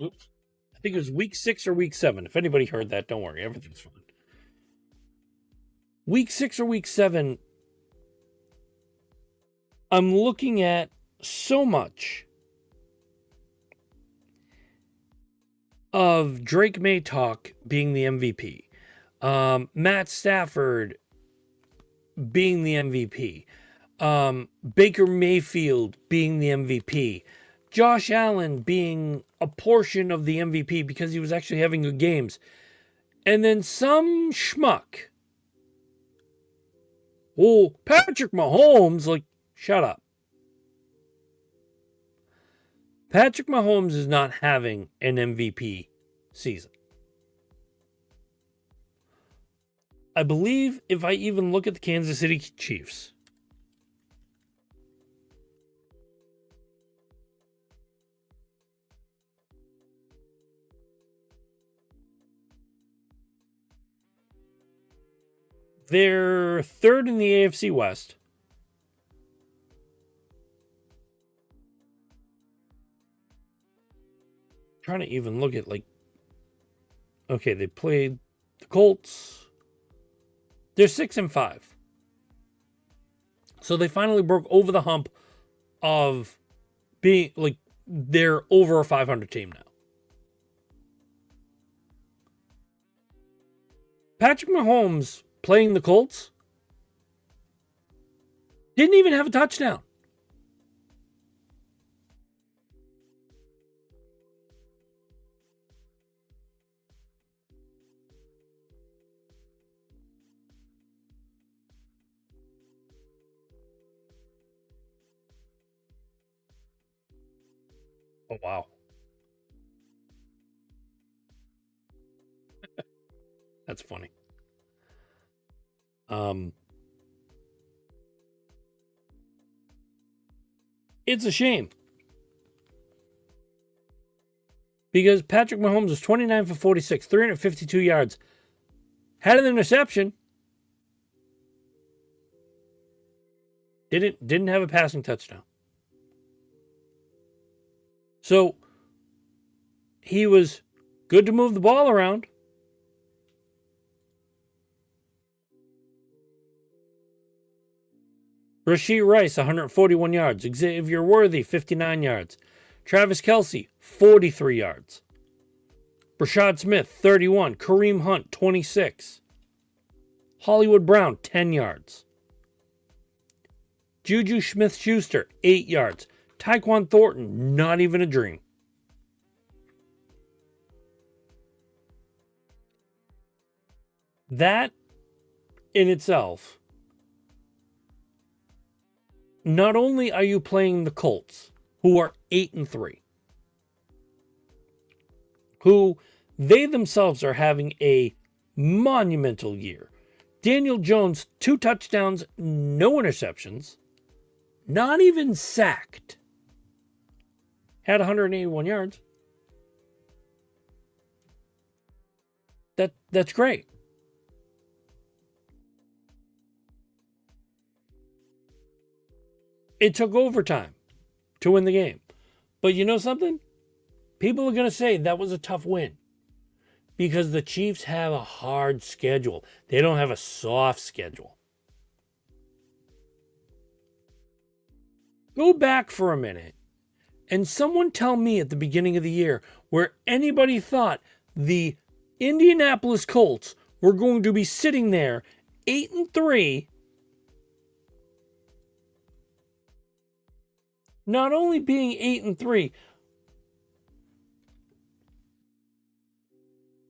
S1: Oops. I think it was week 6 or week 7. If anybody heard that, don't worry. Everything's fine. Week 6 or week 7, I'm looking at so much of Drake Maye talk being the MVP. Matt Stafford being the MVP. Baker Mayfield being the MVP. Josh Allen being a portion of the MVP because he was actually having good games. And then some schmuck. Oh, Patrick Mahomes, like, shut up. Patrick Mahomes is not having an MVP season. I believe if I even look at the Kansas City Chiefs, they're third in the AFC West. Trying to even look at, like, okay, they played the Colts. They're 6-5. So they finally broke over the hump of being, like, they're over a 500 team now. Patrick Mahomes playing the Colts didn't even have a touchdown. Oh, wow. That's funny. It's a shame. Because Patrick Mahomes was 29 for 46, 352 yards. Had an interception. Didn't have a passing touchdown. So he was good to move the ball around. Rashee Rice, 141 yards. Xavier Worthy, 59 yards. Travis Kelce, 43 yards. Brashad Smith, 31. Kareem Hunt, 26. Hollywood Brown, 10 yards. Juju Smith-Schuster, 8 yards. Tyquan Thornton, not even a dream. That in itself, not only are you playing the Colts, who are 8-3, who they themselves are having a monumental year. Daniel Jones, 2 touchdowns, no interceptions, not even sacked. Had 181 yards. That's great. It took overtime to win the game. But you know something? People are going to say that was a tough win because the Chiefs have a hard schedule. They don't have a soft schedule. Go back for a minute and someone tell me at the beginning of the year where anybody thought the Indianapolis Colts were going to be sitting there 8-3, not only being 8-3,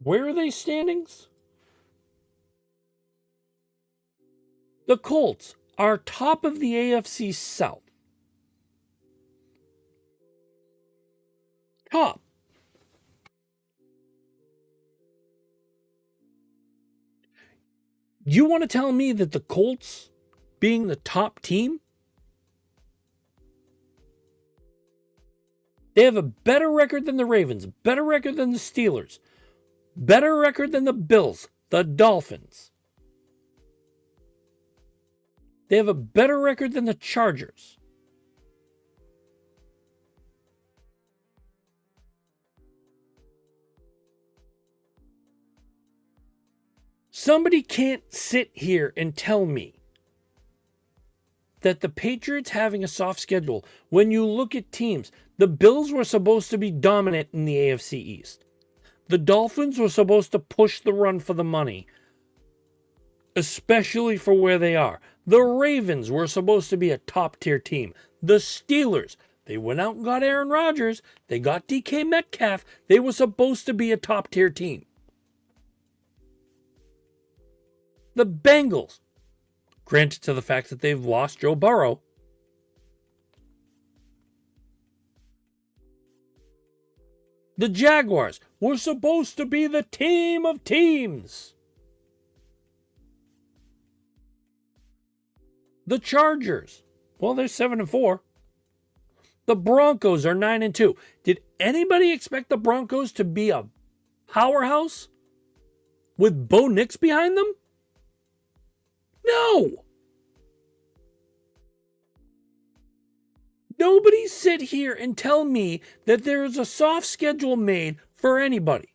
S1: where are they standings? The Colts are top of the AFC South. Top. You want to tell me that the Colts, being the top team, they have a better record than the Ravens, better record than the Steelers, better record than the Bills, the Dolphins. They have a better record than the Chargers. Somebody can't sit here and tell me that the Patriots having a soft schedule, when you look at teams, the Bills were supposed to be dominant in the AFC East. The Dolphins were supposed to push the run for the money, especially for where they are. The Ravens were supposed to be a top-tier team. The Steelers, they went out and got Aaron Rodgers. They got DK Metcalf. They were supposed to be a top-tier team. The Bengals, granted to the fact that they've lost Joe Burrow, the Jaguars were supposed to be the team of teams. The Chargers, well, they're 7-4. The Broncos are 9-2. Did anybody expect the Broncos to be a powerhouse with Bo Nix behind them? No. Nobody sit here and tell me that there is a soft schedule made for anybody.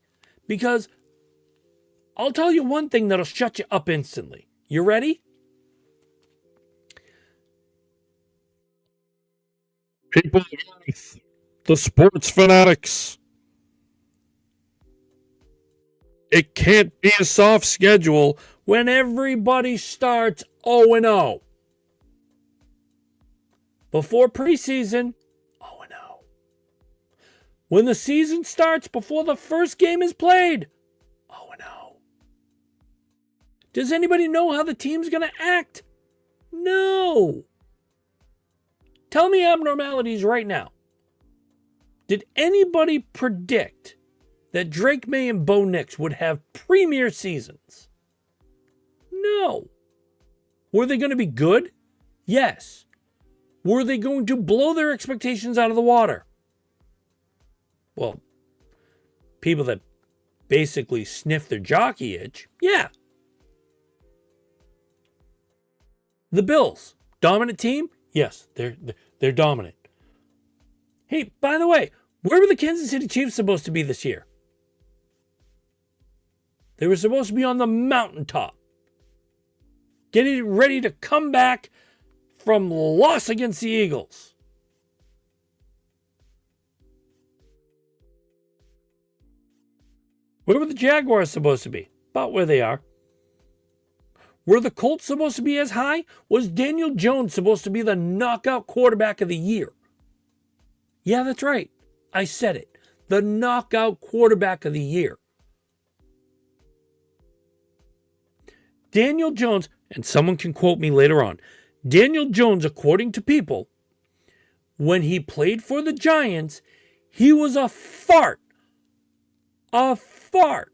S1: Because I'll tell you one thing that'll shut you up instantly. You ready? People, the sports fanatics. It can't be a soft schedule when everybody starts 0-0. Before preseason, 0-0. When the season starts before the first game is played, 0-0. Does anybody know how the team's going to act? No. Tell me abnormalities right now. Did anybody predict that Drake May and Bo Nix would have premier seasons? No. Were they going to be good? Yes. Were they going to blow their expectations out of the water? Well, people that basically sniff their jockey itch, yeah. The Bills, dominant team? Yes, they're dominant. Hey, by the way, where were the Kansas City Chiefs supposed to be this year? They were supposed to be on the mountaintop, getting ready to come back from loss against the Eagles. Where were the Jaguars supposed to be? About where they are. Were the Colts supposed to be as high? Was Daniel Jones supposed to be the knockout quarterback of the year? Yeah, that's right. I said it. The knockout quarterback of the year. Daniel Jones, and someone can quote me later on, Daniel Jones, according to people, when he played for the Giants, he was a fart. A fart.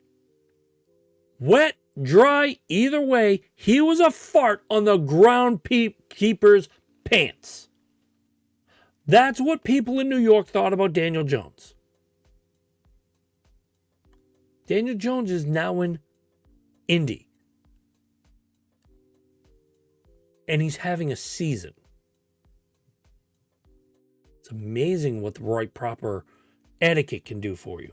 S1: Wet, dry, either way, he was a fart on the groundkeeper's pants. That's what people in New York thought about Daniel Jones. Daniel Jones is now in Indy. And he's having a season. It's amazing what the right proper etiquette can do for you.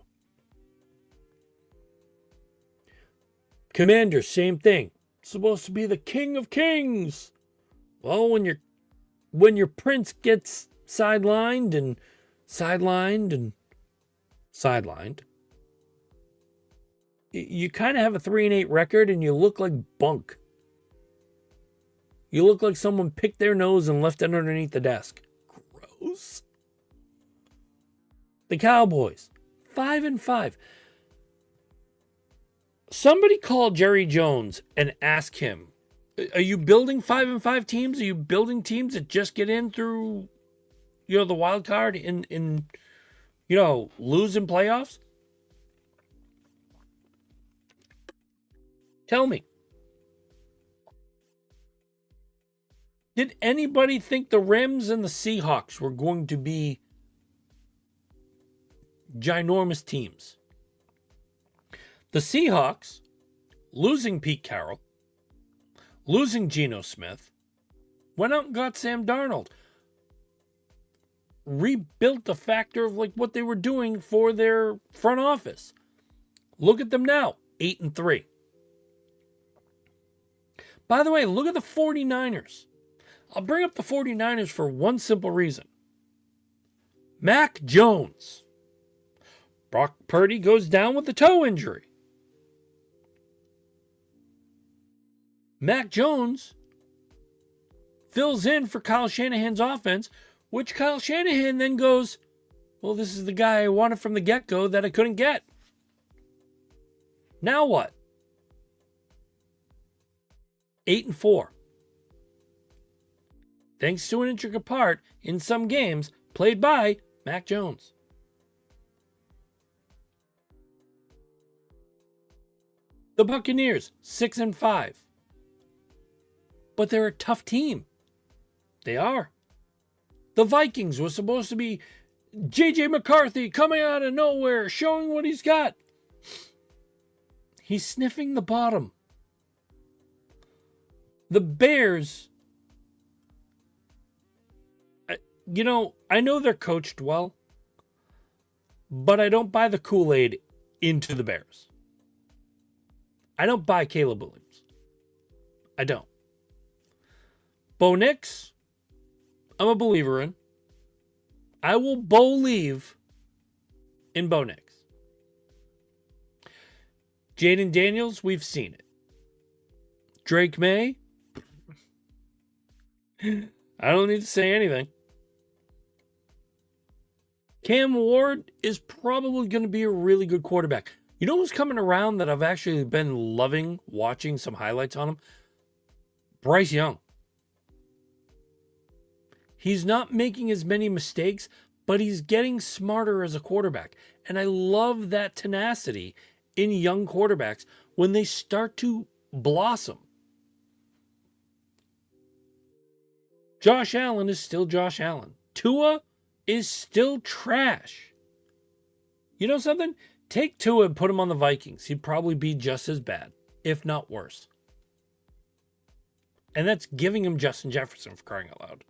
S1: Commanders, same thing. Supposed to be the king of kings. Well, when your prince gets sidelined, you kind of have a 3-8 record and you look like bunk. You look like someone picked their nose and left it underneath the desk. Gross. The Cowboys, 5-5. Somebody call Jerry Jones and ask him, are you building 5-5 teams? Are you building teams that just get in through, the wild card in lose in playoffs? Tell me. Did anybody think the Rams and the Seahawks were going to be ginormous teams? The Seahawks, losing Pete Carroll, losing Geno Smith, went out and got Sam Darnold. Rebuilt the factor of what they were doing for their front office. Look at them now, 8-3. By the way, look at the 49ers. I'll bring up the 49ers for one simple reason. Mac Jones. Brock Purdy goes down with a toe injury. Mac Jones fills in for Kyle Shanahan's offense, which Kyle Shanahan then goes, well, this is the guy I wanted from the get-go that I couldn't get. Now what? 8-4. Thanks to an intricate part in some games played by Mac Jones. The Buccaneers, 6-5. But they're a tough team. They are. The Vikings were supposed to be J.J. McCarthy coming out of nowhere, showing what he's got. He's sniffing the bottom. The Bears, I know they're coached well, but I don't buy the Kool-Aid into the Bears. I don't buy Caleb Williams. I don't. Bo Nix, I'm a believer in. I will believe in Bo Nix. Jaden Daniels, we've seen it. Drake May, I don't need to say anything. Cam Ward is probably going to be a really good quarterback. You know who's coming around that I've actually been loving watching some highlights on him? Bryce Young. He's not making as many mistakes, but he's getting smarter as a quarterback. And I love that tenacity in young quarterbacks when they start to blossom. Josh Allen is still Josh Allen. Tua is still trash. You know something? Take Tua and put him on the Vikings. He'd probably be just as bad, if not worse. And that's giving him Justin Jefferson, for crying out loud.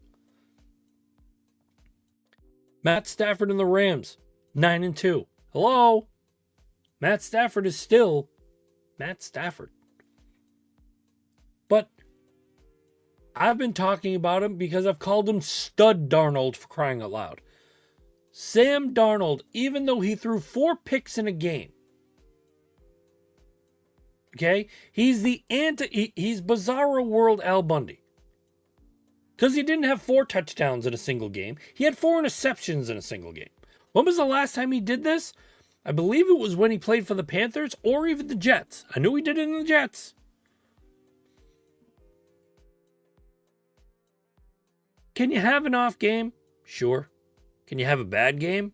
S1: Matt Stafford and the Rams, 9-2. Hello? Matt Stafford is still Matt Stafford. But I've been talking about him because I've called him Stud Darnold, for crying out loud. Sam Darnold, even though he threw 4 picks in a game, okay, he's Bizarro World Al Bundy. Because he didn't have 4 touchdowns in a single game. He had 4 interceptions in a single game. When was the last time he did this? I believe it was when he played for the Panthers or even the Jets. I knew he did it in the Jets. Can you have an off game? Sure. Can you have a bad game?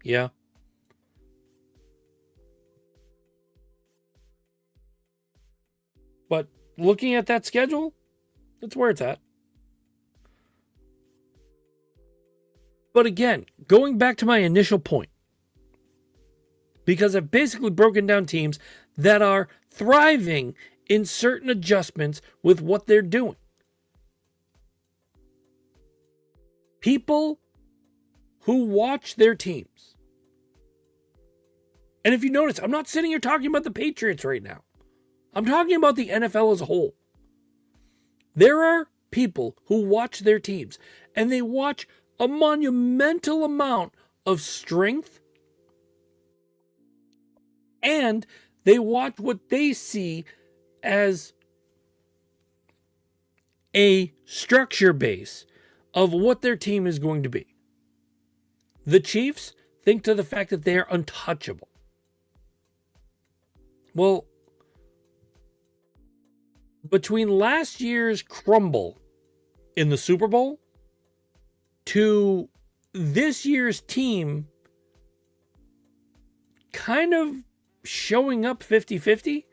S1: Yeah. But looking at that schedule, that's where it's at. But again, going back to my initial point, because I've basically broken down teams that are thriving in certain adjustments with what they're doing. People who watch their teams. And if you notice, I'm not sitting here talking about the Patriots right now. I'm talking about the NFL as a whole. There are people who watch their teams, and they watch a monumental amount of strength, and they watch what they see as a structure base of what their team is going to be. The Chiefs think to the fact that they are untouchable. Well, between last year's crumble in the Super Bowl to this year's team kind of showing up 50-50,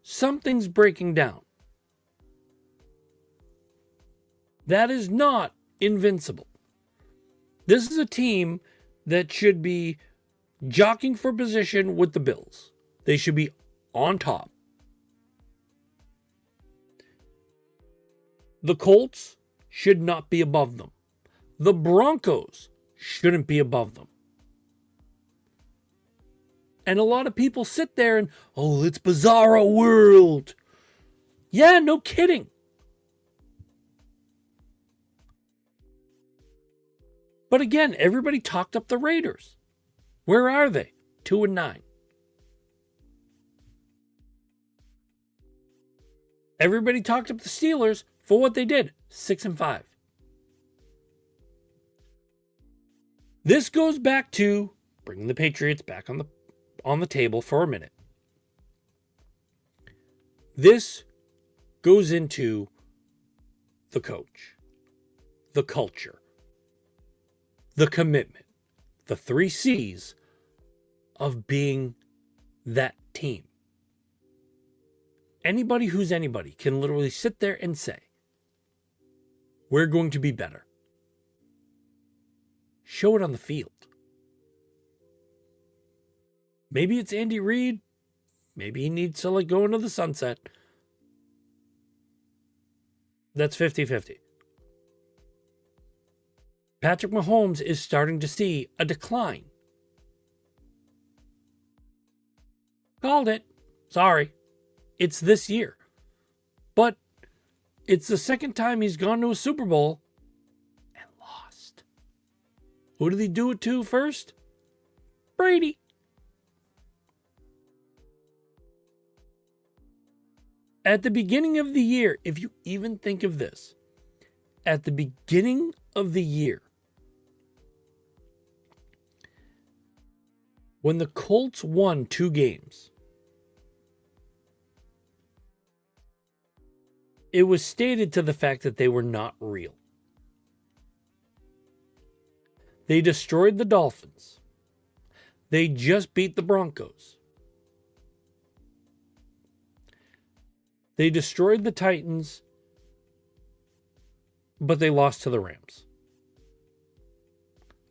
S1: something's breaking down. That is not invincible. This is a team that should be jockeying for position with the Bills. They should be on top. The Colts should not be above them. The Broncos shouldn't be above them. And a lot of people sit there and, oh, it's Bizarro World. Yeah, no kidding. But again, everybody talked up the Raiders. Where are they? 2-9. Everybody talked up the Steelers for what they did. 6-5. This goes back to bringing the Patriots back on the table for a minute. This goes into the coach, the culture, the commitment, the 3 C's of being that team. Anybody who's anybody can literally sit there and say, we're going to be better. Show it on the field. Maybe it's Andy Reid. Maybe he needs to go into the sunset. That's 50-50. Patrick Mahomes is starting to see a decline. Called it. Sorry. It's this year. But it's the second time he's gone to a Super Bowl and lost. Who did he do it to first? Brady. At the beginning of the year, if you even think of this, at the beginning of the year, when the Colts won 2 games, it was stated to the fact that they were not real. They destroyed the Dolphins. They just beat the Broncos. They destroyed the Titans, but they lost to the Rams.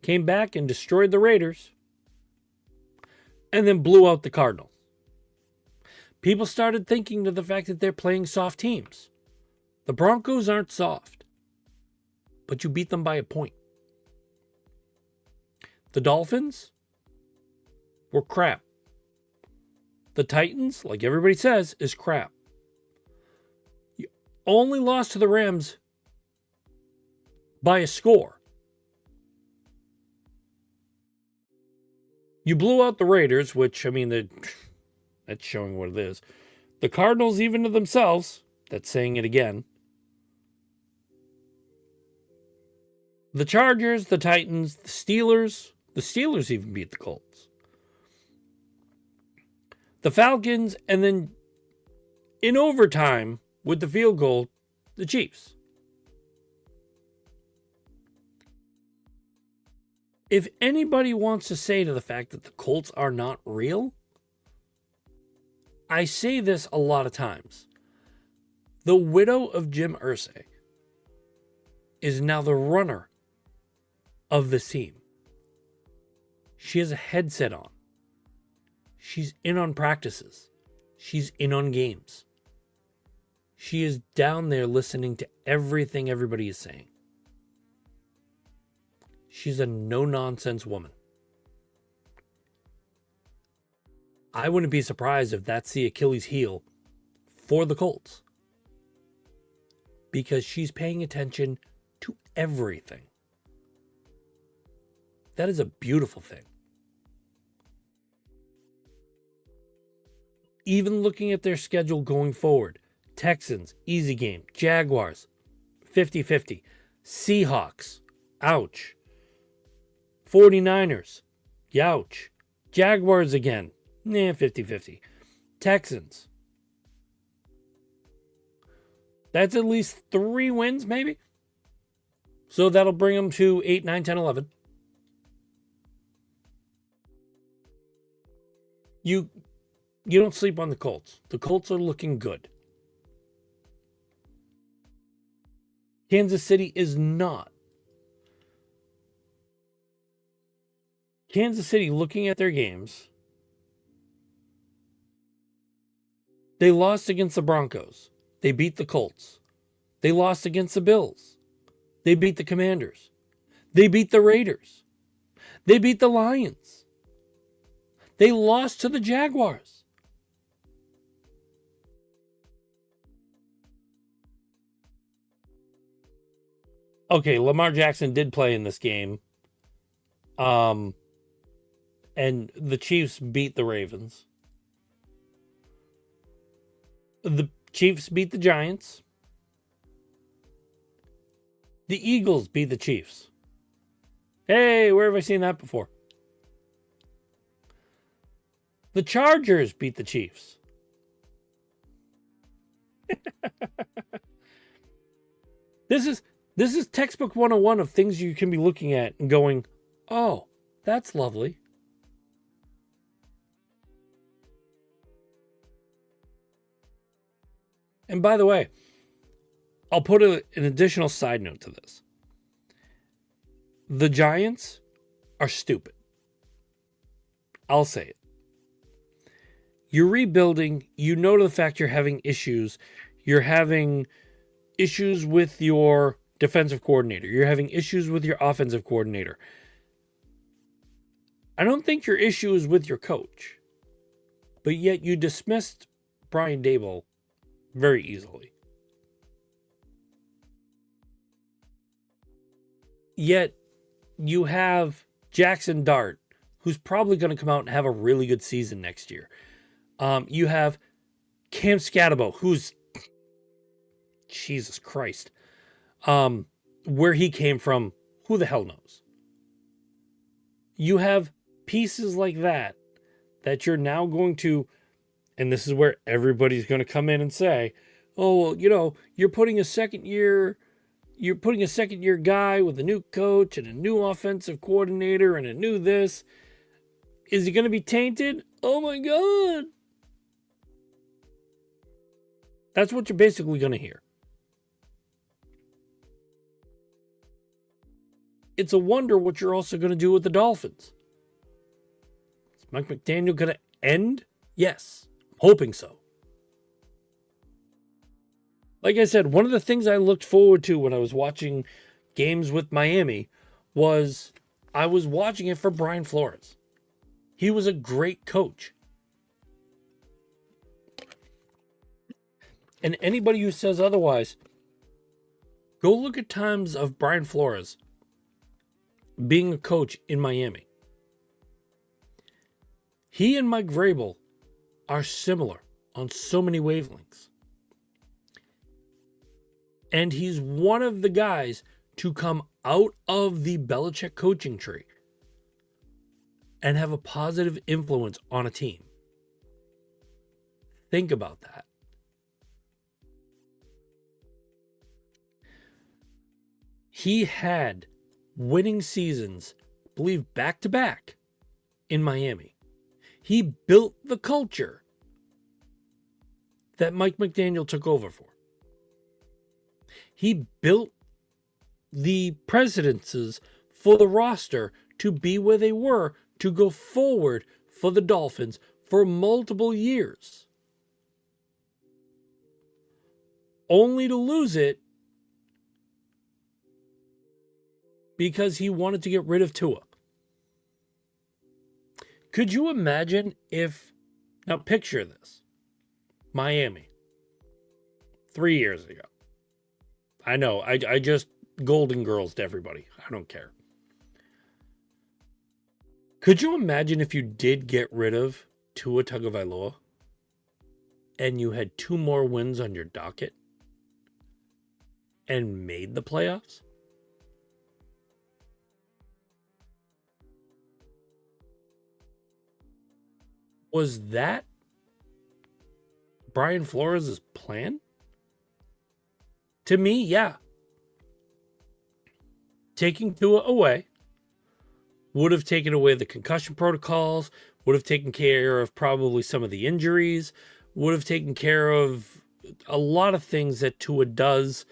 S1: Came back and destroyed the Raiders, and then blew out the Cardinals. People started thinking to the fact that they're playing soft teams. The Broncos aren't soft, but you beat them by a point. The Dolphins were crap. The Titans, like everybody says, is crap. You only lost to the Rams by a score. You blew out the Raiders, which, I mean, that's showing what it is. The Cardinals, even to themselves, that's saying it again. The Chargers, the Titans, the Steelers even beat the Colts. The Falcons, and then in overtime with the field goal, the Chiefs. If anybody wants to say to the fact that the Colts are not real, I say this a lot of times. The widow of Jim Irsay is now the runner of the team. She has a headset on. She's in on practices. She's in on games. She is down there listening to everything everybody is saying. She's a no-nonsense woman. I wouldn't be surprised if that's the Achilles heel for the Colts. Because she's paying attention to everything. That is a beautiful thing. Even looking at their schedule going forward, Texans, easy game. Jaguars, 50-50. Seahawks, ouch. 49ers, youch. Jaguars again, 50-50. Texans. That's at least 3 wins, maybe. So that'll bring them to 8, 9, 10, 11. You don't sleep on the Colts. The Colts are looking good. Kansas City is not. Kansas City, looking at their games, they lost against the Broncos. They beat the Colts. They lost against the Bills. They beat the Commanders. They beat the Raiders. They beat the Lions. They lost to the Jaguars. Okay, Lamar Jackson did play in this game. And the Chiefs beat the Ravens. The Chiefs beat the Giants. The Eagles beat the Chiefs. Hey, where have I seen that before? The Chargers beat the Chiefs. This is textbook 101 of things you can be looking at and going, oh, that's lovely. And by the way, I'll put an additional side note to this. The Giants are stupid. I'll say it. You're rebuilding. You know the fact you're having issues. You're having issues with your defensive coordinator. You're having issues with your offensive coordinator. I don't think your issue is with your coach. But yet you dismissed Brian Daboll very easily. Yet you have Jackson Dart, who's probably going to come out and have a really good season next year. You have Cam Scatabo, who's Jesus Christ. Where he came from, who the hell knows? You have pieces like that you're now going to, and this is where everybody's going to come in and say, oh, well, you're putting a second year you're putting a second-year guy with a new coach and a new offensive coordinator and a new this. Is he going to be tainted? Oh my God. That's what you're basically going to hear. It's a wonder what you're also going to do with the Dolphins. Is Mike McDaniel going to end? Yes. I'm hoping so. Like I said, one of the things I looked forward to when I was watching games with Miami was I was watching it for Brian Flores. He was a great coach. And anybody who says otherwise, go look at times of Brian Flores being a coach in Miami. He and Mike Vrabel are similar on so many wavelengths. And he's one of the guys to come out of the Belichick coaching tree and have a positive influence on a team. Think about that. He had winning seasons, I believe back to back in Miami. He built the culture that Mike McDaniel took over for. He built the presidencies for the roster to be where they were, to go forward for the Dolphins for multiple years. Only to lose it because he wanted to get rid of Tua. Could you imagine if, now picture this, Miami, 3 years ago. I know, I just Golden Girls to everybody. I don't care. Could you imagine if you did get rid of Tua Tagovailoa and you had 2 more wins on your docket and made the playoffs? Was that Brian Flores' plan? To me, yeah. Taking Tua away would have taken away the concussion protocols, would have taken care of probably some of the injuries, would have taken care of a lot of things that Tua does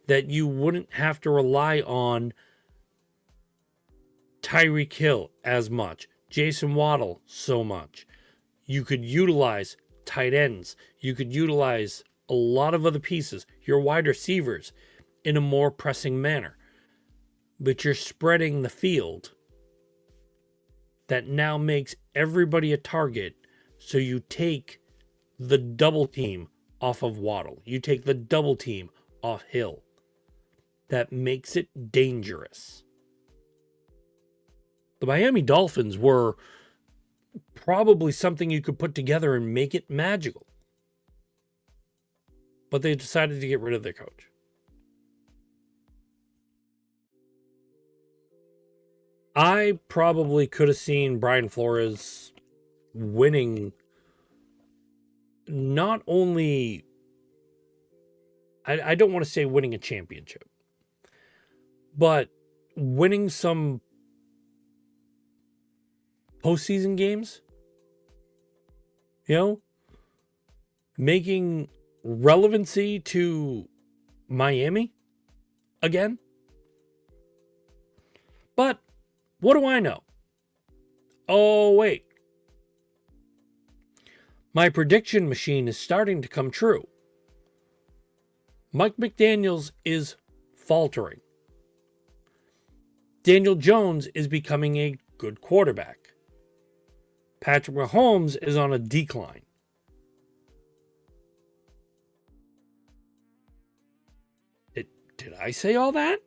S1: that you wouldn't have to rely on Tyreek Hill as much, Jason Waddle so much. You could utilize tight ends. You could utilize a lot of other pieces, your wide receivers, in a more pressing manner. But you're spreading the field. That now makes everybody a target. So you take the double team off of Waddle. You take the double team off Hill. That makes it dangerous. The Miami Dolphins were probably something you could put together and make it magical. But they decided to get rid of their coach. I probably could have seen Brian Flores winning not only, I don't want to say winning a championship, but winning some postseason games, you know, making relevancy to Miami again. But what do I know? Oh, wait. My prediction machine is starting to come true. Mike McDaniels is faltering. Daniel Jones is becoming a good quarterback. Patrick Mahomes is on a decline. Did I say all that?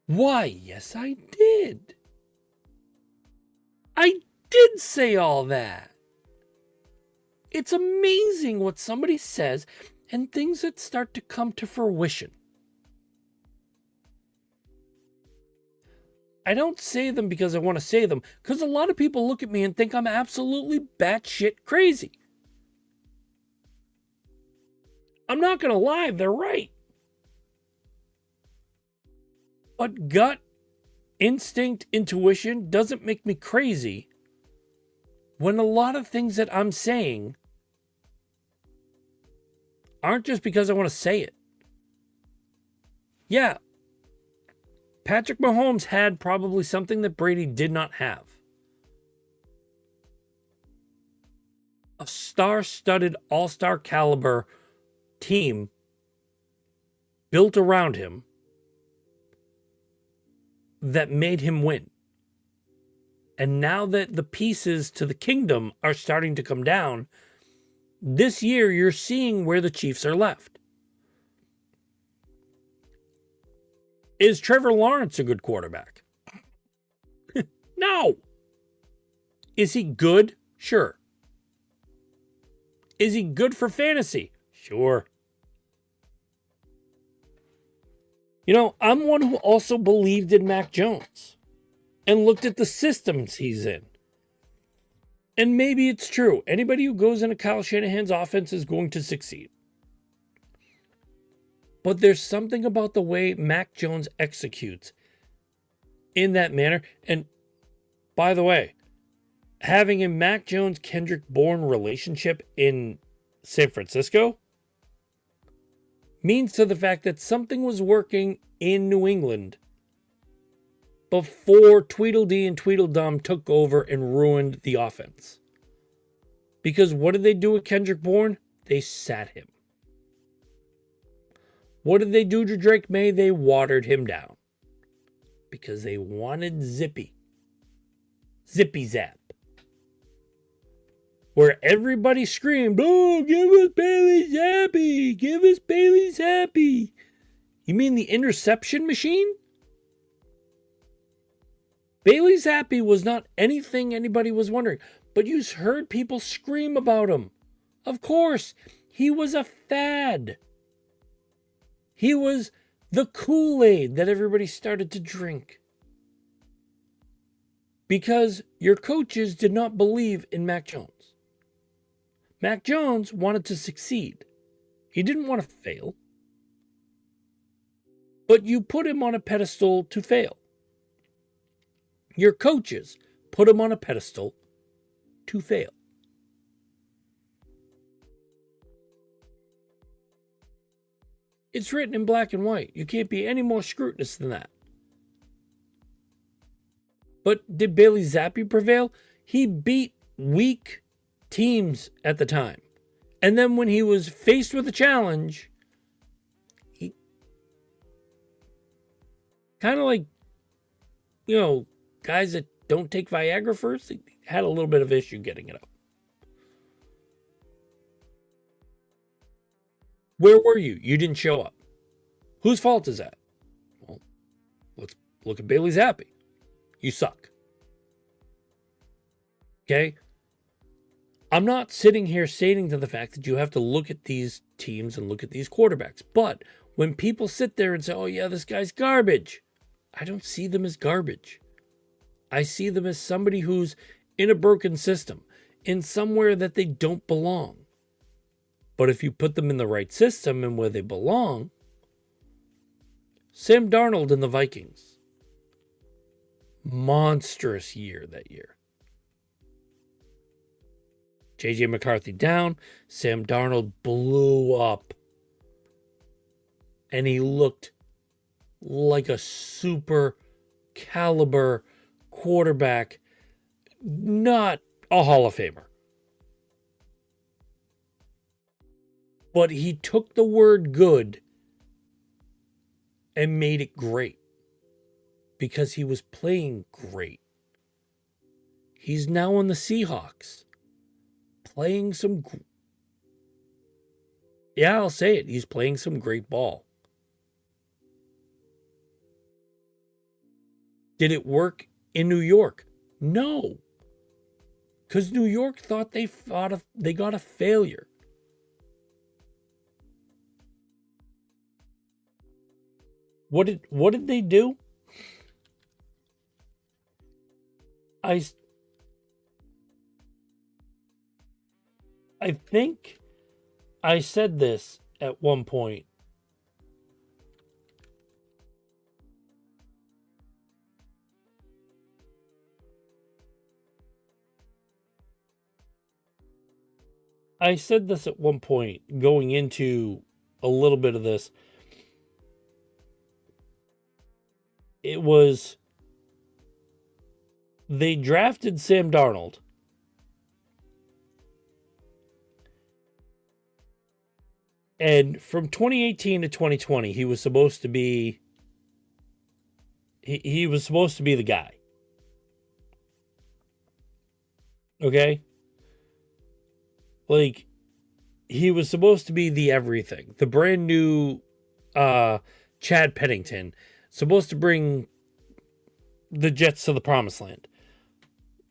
S1: Why, yes, I did. I did say all that. It's amazing what somebody says and things that start to come to fruition. I don't say them because I want to say them, because a lot of people look at me and think I'm absolutely batshit crazy. I'm not going to lie, they're right. But gut, instinct, intuition doesn't make me crazy when a lot of things that I'm saying aren't just because I want to say it. Yeah, Patrick Mahomes had probably something that Brady did not have. A star-studded, all-star caliber team built around him that made him win. And now that the pieces to the kingdom are starting to come down, this year you're seeing where the Chiefs are left. Is Trevor Lawrence a good quarterback? No. Is he good? Sure. Is he good for fantasy? Sure. You know, I'm one who also believed in Mac Jones and looked at the systems he's in. And maybe it's true. Anybody who goes into Kyle Shanahan's offense is going to succeed. But there's something about the way Mac Jones executes in that manner. And by the way, having a Mac Jones-Kendrick Bourne relationship in San Francisco means to the fact that something was working in New England before Tweedledee and Tweedledum took over and ruined the offense. Because what did they do with Kendrick Bourne? They sat him. What did they do to Drake May? They watered him down. Because they wanted Zippy. Zippy Zap. Where everybody screamed, "Oh, give us Bailey Zappi! Give us Bailey Zappi!" You mean the interception machine? Bailey Zappi was not anything anybody was wondering, but you heard people scream about him. Of course, he was a fad. He was the Kool-Aid that everybody started to drink. Because your coaches did not believe in Mac Jones. Mac Jones wanted to succeed. He didn't want to fail. But you put him on a pedestal to fail. Your coaches put him on a pedestal to fail. It's written in black and white. You can't be any more scrutinous than that. But did Bailey Zappi prevail? He beat weak teams at the time. And then when he was faced with a challenge, he kind of like, you know, guys that don't take Viagra first, he had a little bit of issue getting it up. Where were you? You didn't show up. Whose fault is that? Well, let's look at Bailey Zappi. You suck. Okay? I'm not sitting here stating to the fact that you have to look at these teams and look at these quarterbacks. But when people sit there and say, "Oh yeah, this guy's garbage," I don't see them as garbage. I see them as somebody who's in a broken system, in somewhere that they don't belong. But if you put them in the right system and where they belong, Sam Darnold and the Vikings, monstrous year that year. J.J. McCarthy down, Sam Darnold blew up. And he looked like a super caliber quarterback, not a Hall of Famer. But he took the word good and made it great because he was playing great. He's now on the Seahawks playing some, yeah, I'll say it, he's playing some great ball. Did it work in New York? No. Because New York thought they got a failure. What did they do? I think I said this, at one point. I said this at one point going into a little bit of this. It was they drafted Sam Darnold. And from 2018 to 2020, he was supposed to be he was supposed to be the guy. Okay? Like, he was supposed to be the everything. The brand new Chad Pennington, supposed to bring the Jets to the promised land.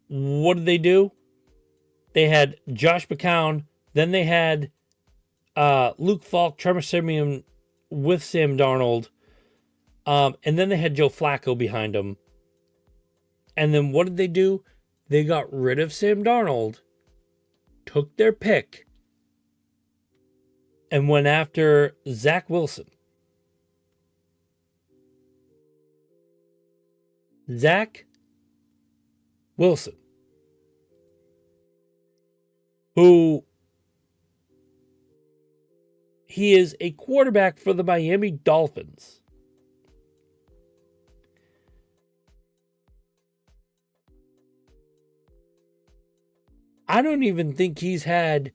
S1: What did they do? They had Josh McCown, then they had Luke Falk, Trevor Simeon with Sam Darnold, and then they had Joe Flacco behind him. And then what did they do? They got rid of Sam Darnold, took their pick, and went after Zach Wilson. Zach Wilson, who he is a quarterback for the Miami Dolphins. I don't even think he's had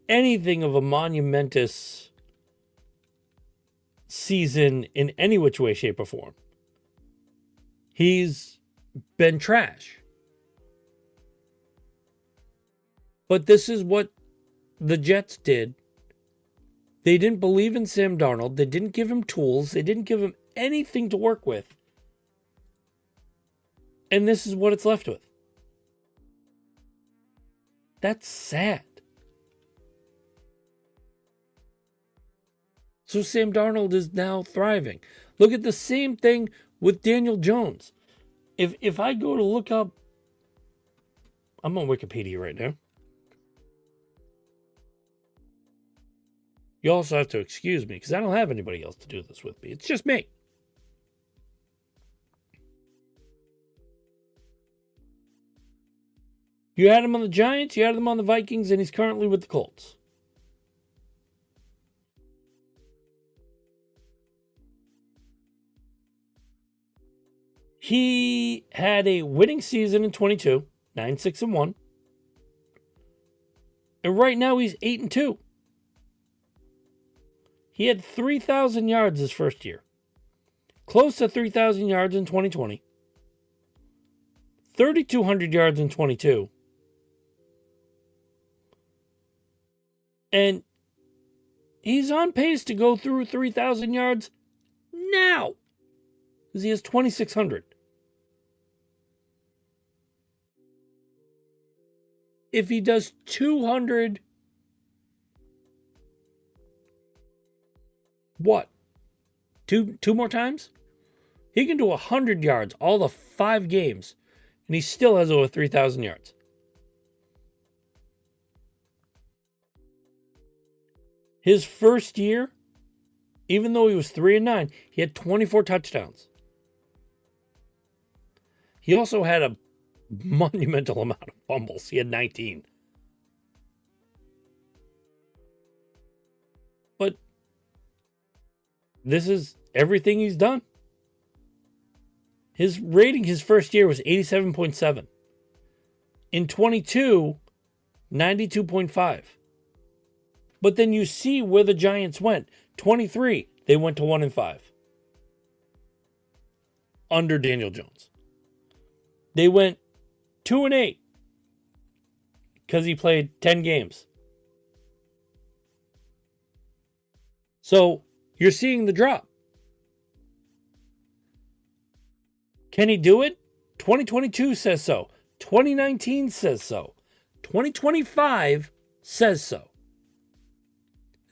S1: anything of a monumentous season in any which way, shape, or form. He's been trash. But this is what the Jets did. They didn't believe in Sam Darnold. They didn't give him tools. They didn't give him anything to work with. And this is what it's left with. That's sad. So Sam Darnold is now thriving. Look at the same thing with Daniel Jones. If I go to look up, I'm on Wikipedia right now. You also have to excuse me because I don't have anybody else to do this with me. It's just me. You had him on the Giants, you had him on the Vikings, and he's currently with the Colts. He had a winning season in 22, 9-6-1. And right now he's 8-2. He had 3,000 yards his first year. Close to 3,000 yards in 2020. 3,200 yards in 22. And he's on pace to go through 3,000 yards now. Because he has 2,600. If he does 200, what? Two more times? He can do 100 yards all the 5 games, and he still has over 3,000 yards. His first year, even though he was 3-9, he had 24 touchdowns. He also had a monumental amount of fumbles. He had 19. But this is everything he's done. His rating his first year was 87.7. In 22, 92.5. But then you see where the Giants went. 23, they went to 1-5. Under Daniel Jones. They went 2-8 because he played 10 games. So you're seeing the drop. Can he do it? 2022 says so. 2019 says so. 2025 says so.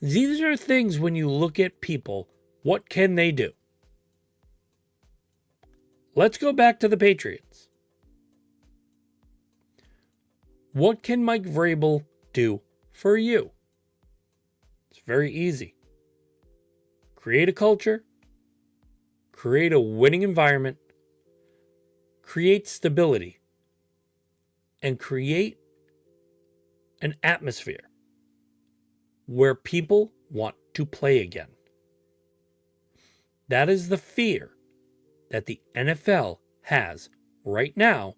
S1: These are things when you look at people, what can they do? Let's go back to the Patriots. What can Mike Vrabel do for you? It's very easy. create a culture, create a winning environment, create stability, and create an atmosphere where people want to play again. That is the fear that the NFL has right now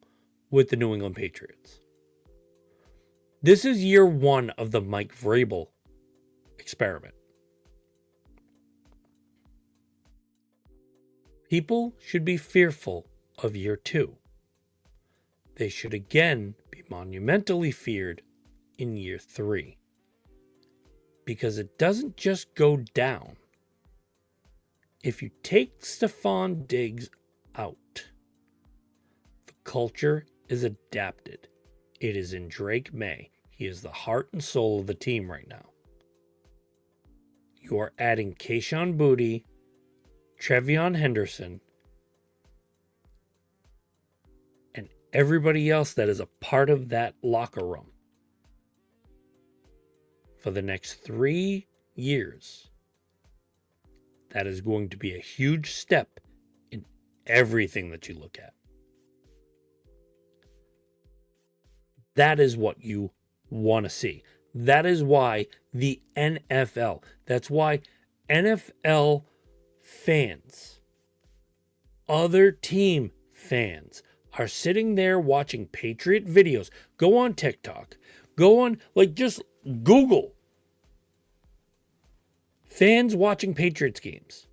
S1: with the New England Patriots. This is year one of the Mike Vrabel experiment. People should be fearful of year two. They should again be monumentally feared in year three. Because it doesn't just go down. If you take Stephon Diggs out, the culture is adapted. It is in Drake Maye. He is the heart and soul of the team right now. You are adding Kayshon Boutte, Trevion Henderson, and everybody else that is a part of that locker room. For the next 3 years, that is going to be a huge step in everything that you look at. That is what you want to see. That is why the NFL, that's why NFL fans, other team fans are sitting there watching Patriot videos. Go on TikTok. Go on, just Google fans watching Patriots games.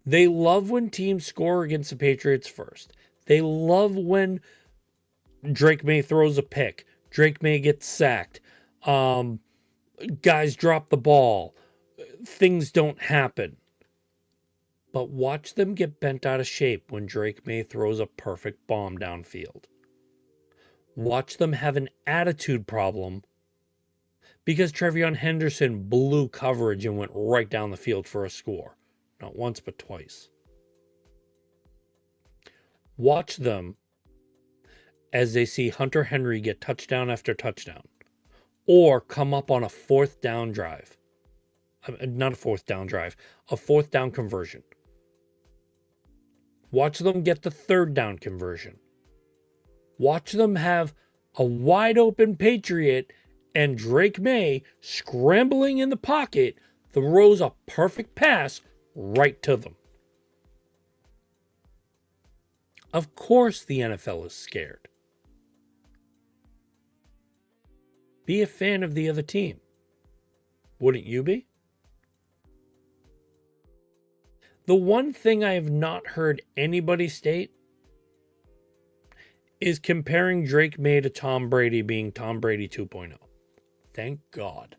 S1: They love when teams score against the Patriots first. They love when Drake Maye throws a pick. Drake Maye gets sacked. Guys drop the ball. Things don't happen. But watch them get bent out of shape when Drake Maye throws a perfect bomb downfield. Watch them have an attitude problem because Trevion Henderson blew coverage and went right down the field for a score. Not once, but twice. Watch them as they see Hunter Henry get touchdown after touchdown or come up on a fourth down drive. Not a fourth down drive, a fourth down conversion. Watch them get the third down conversion. Watch them have a wide open Patriot and Drake Maye scrambling in the pocket throws a perfect pass right to them. Of course the NFL is scared. Be a fan of the other team. Wouldn't you be? The one thing I have not heard anybody state is comparing Drake Maye to Tom Brady being Tom Brady 2.0. Thank God.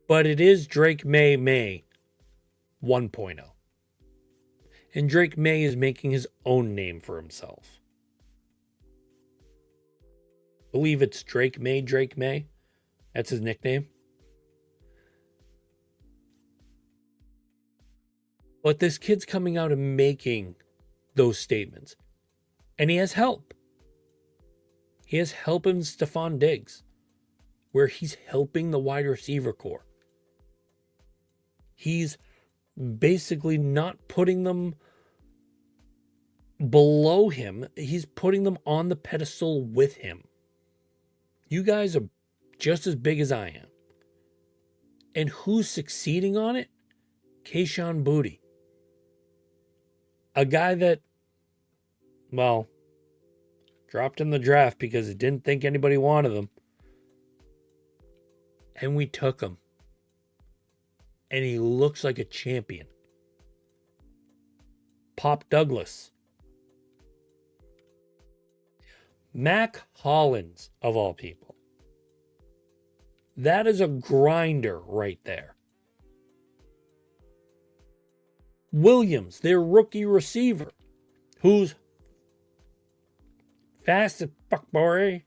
S1: But it is Drake Maye 1.0. And Drake Maye is making his own name for himself. I believe it's Drake Maye. That's his nickname. But this kid's coming out and making those statements. And he has help. He has help in Stephon Diggs, where he's helping the wide receiver core. He's basically not putting them below him. He's putting them on the pedestal with him. You guys are just as big as I am. And who's succeeding on it? Kayshon Boutte. A guy that, dropped in the draft because he didn't think anybody wanted him. And we took him. And he looks like a champion. Pop Douglas. Mac Hollins, of all people. That is a grinder right there. Williams, their rookie receiver, who's fast as fuck, boy.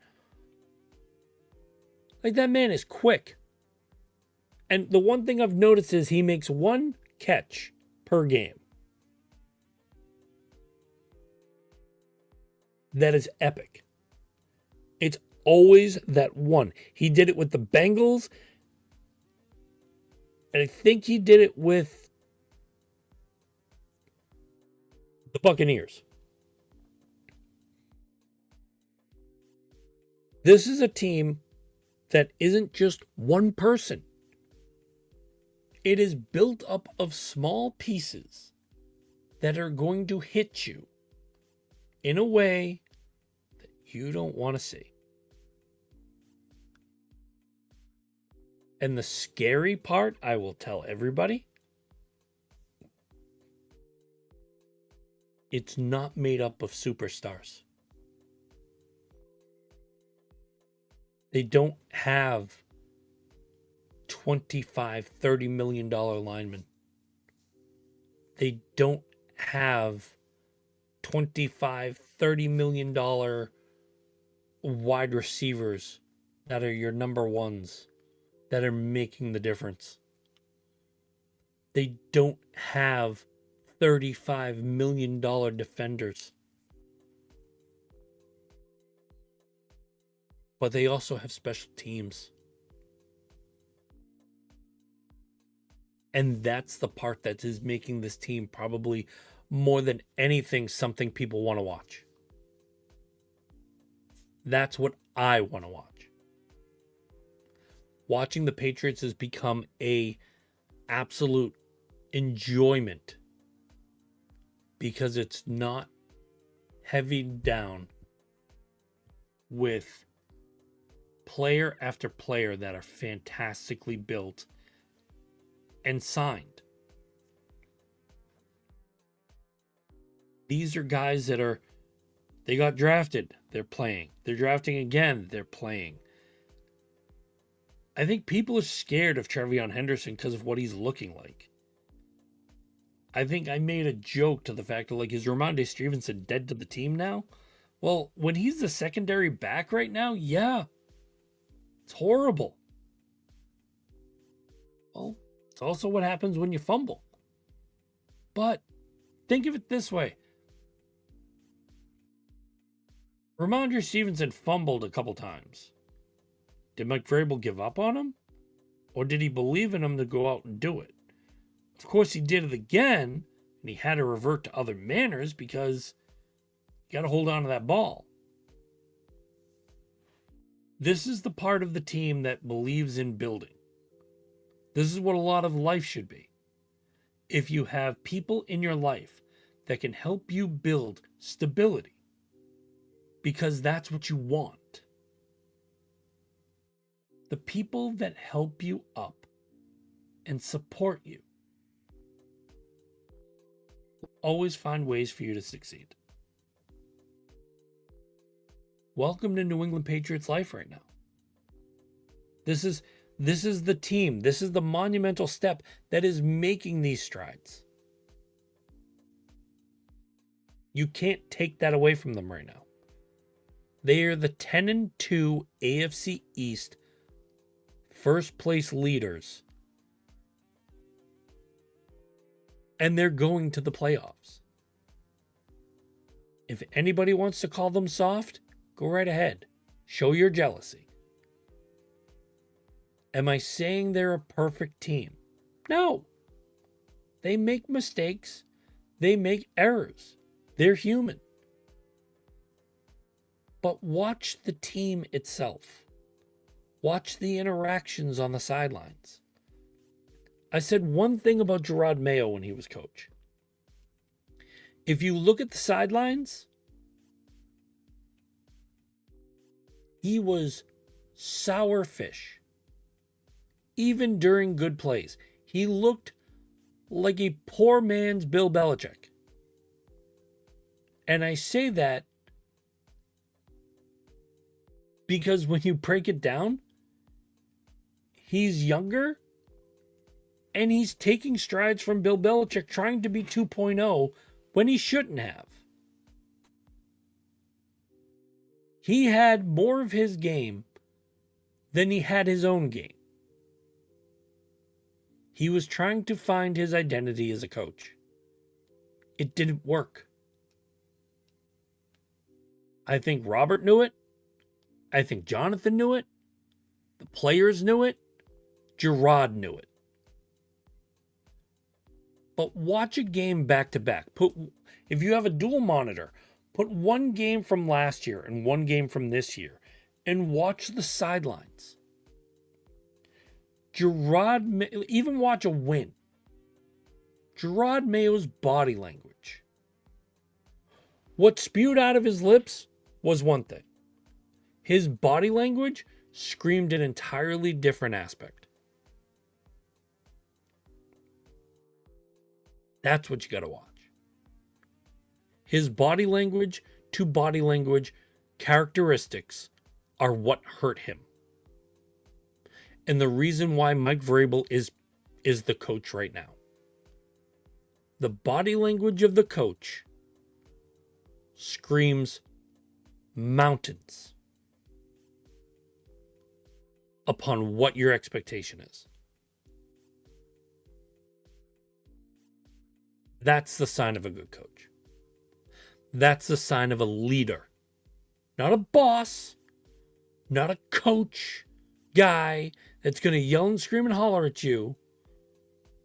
S1: Like, that man is quick. And the one thing I've noticed is he makes one catch per game. That is epic. It's always that one. He did it with the Bengals. And I think he did it with the Buccaneers. This is a team that isn't just one person. It is built up of small pieces that are going to hit you in a way that you don't want to see. And the scary part, I will tell everybody, it's not made up of superstars. They don't have $25-30 million linemen. They don't have $25-30 million wide receivers that are your number ones that are making the difference. They don't have $35 million defenders. But they also have special teams. And that's the part that is making this team probably more than anything something people want to watch. That's what I want to watch. Watching the Patriots has become a absolute enjoyment because it's not heavy down with player after player that are fantastically built and signed. These are guys that they got drafted, they're playing. They're drafting again, they're playing. I think people are scared of Trevion Henderson because of what he's looking like. I think I made a joke to the fact that, like, is Ramondre Stevenson dead to the team now? Well, when he's the secondary back right now, yeah. It's horrible. Well, it's also what happens when you fumble. But think of it this way. Ramondre Stevenson fumbled a couple times. Did Mike Vrabel give up on him? Or did he believe in him to go out and do it? Of course, he did it again, and he had to revert to other manners because you got to hold on to that ball. This is the part of the team that believes in building. This is what a lot of life should be. If you have people in your life that can help you build stability, because that's what you want. The people that help you up and support you will always find ways for you to succeed. Welcome to New England Patriots life right now. This is the team. This is the monumental step that is making these strides. You can't take that away from them right now. They are the 10-2 AFC East first place leaders. And they're going to the playoffs. If anybody wants to call them soft, go right ahead. Show your jealousy. Am I saying they're a perfect team? No. They make mistakes. They make errors. They're human. But watch the team itself. Watch the interactions on the sidelines. I said one thing about Gerard Mayo when he was coach. If you look at the sidelines, he was sour fish. Even during good plays, he looked like a poor man's Bill Belichick. And I say that because when you break it down, he's younger and he's taking strides from Bill Belichick trying to be 2.0 when he shouldn't have. He had more of his game than he had his own game. He was trying to find his identity as a coach. It didn't work. I think Robert knew it. I think Jonathan knew it. The players knew it. Gerard knew it. But watch a game back to back. If you have a dual monitor, put one game from last year and one game from this year and watch the sidelines. Even watch a win. Gerard Mayo's body language. What spewed out of his lips was one thing. His body language screamed an entirely different aspect. That's what you got to watch. His body language to body language characteristics are what hurt him. And the reason why Mike Vrabel is the coach right now. The body language of the coach screams mountains upon what your expectation is. That's the sign of a good coach. That's the sign of a leader. Not a boss, not a coach guy that's going to yell and scream and holler at you,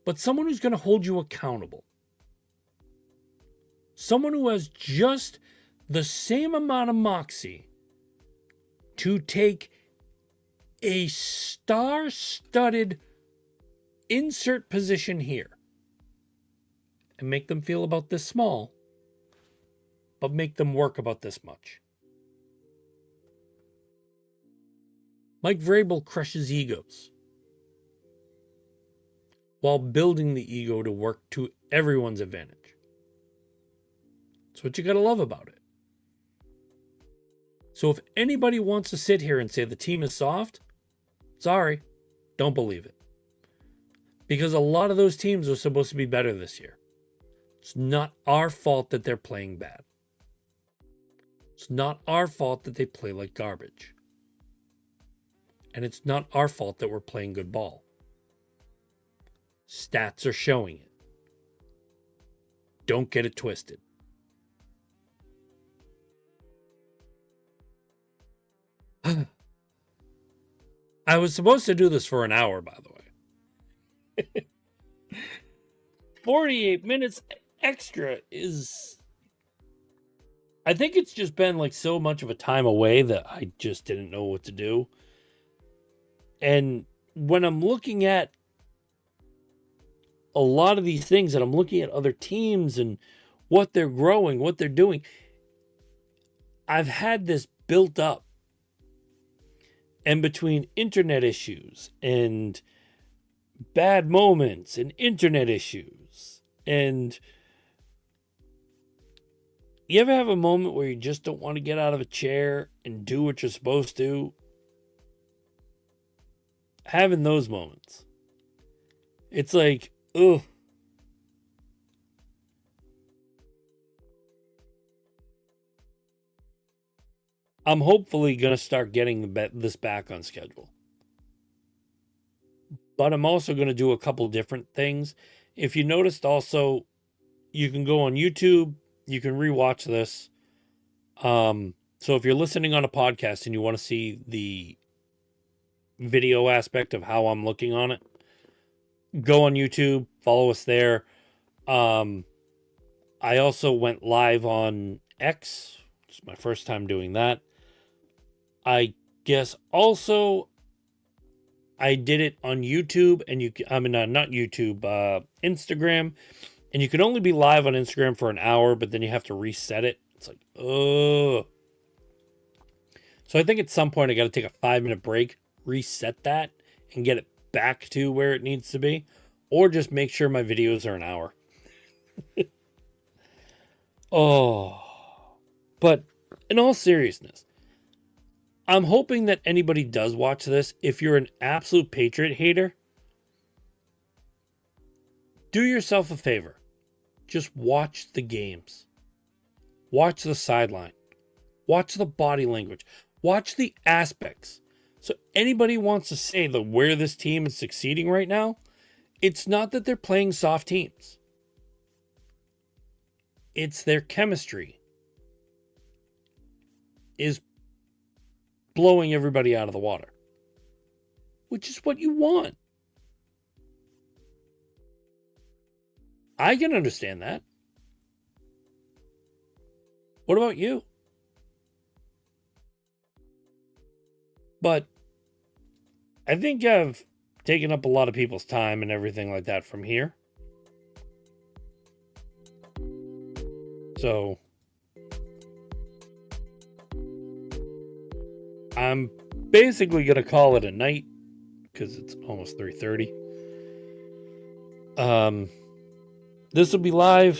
S1: but someone who's going to hold you accountable. Someone who has just the same amount of moxie to take a star-studded insert position here and make them feel about this small, but make them work about this much. Mike Vrabel crushes egos while building the ego to work to everyone's advantage. That's what you gotta love about it. So if anybody wants to sit here and say the team is soft, sorry, don't believe it. Because a lot of those teams are supposed to be better this year. It's not our fault that they're playing bad. It's not our fault that they play like garbage. And it's not our fault that we're playing good ball. Stats are showing it. Don't get it twisted. I was supposed to do this for an hour, by the way. 48 minutes extra is... I think it's just been like so much of a time away that I just didn't know what to do. And when I'm looking at a lot of these things, and I'm looking at other teams and what they're growing, what they're doing, I've had this built up. And between internet issues and bad moments and internet issues, and you ever have a moment where you just don't want to get out of a chair and do what you're supposed to? Having those moments. It's like, ugh. I'm hopefully going to start getting this back on schedule. But I'm also going to do a couple different things. If you noticed also, you can go on YouTube. You can rewatch this. So if you're listening on a podcast and you want to see the video aspect of how I'm looking on it, go on YouTube, follow us there. I also went live on X. It's my first time doing that. I guess also I did it on YouTube, and not YouTube, Instagram, and you can only be live on Instagram for an hour, but then you have to reset it. It's like, oh. So I think at some point I got to take a 5-minute break, reset that, and get it back to where it needs to be, or just make sure my videos are an hour. Oh, but in all seriousness, I'm hoping that anybody does watch this. If you're an absolute Patriot hater, do yourself a favor. Just watch the games. Watch the sideline. Watch the body language. Watch the aspects. So anybody wants to say that where this team is succeeding right now, it's not that they're playing soft teams. It's their chemistry is blowing everybody out of the water, which is what you want. I can understand that. What about you? But I think I've taken up a lot of people's time and everything like that from here. So I'm basically going to call it a night because it's almost 3:30. This will be live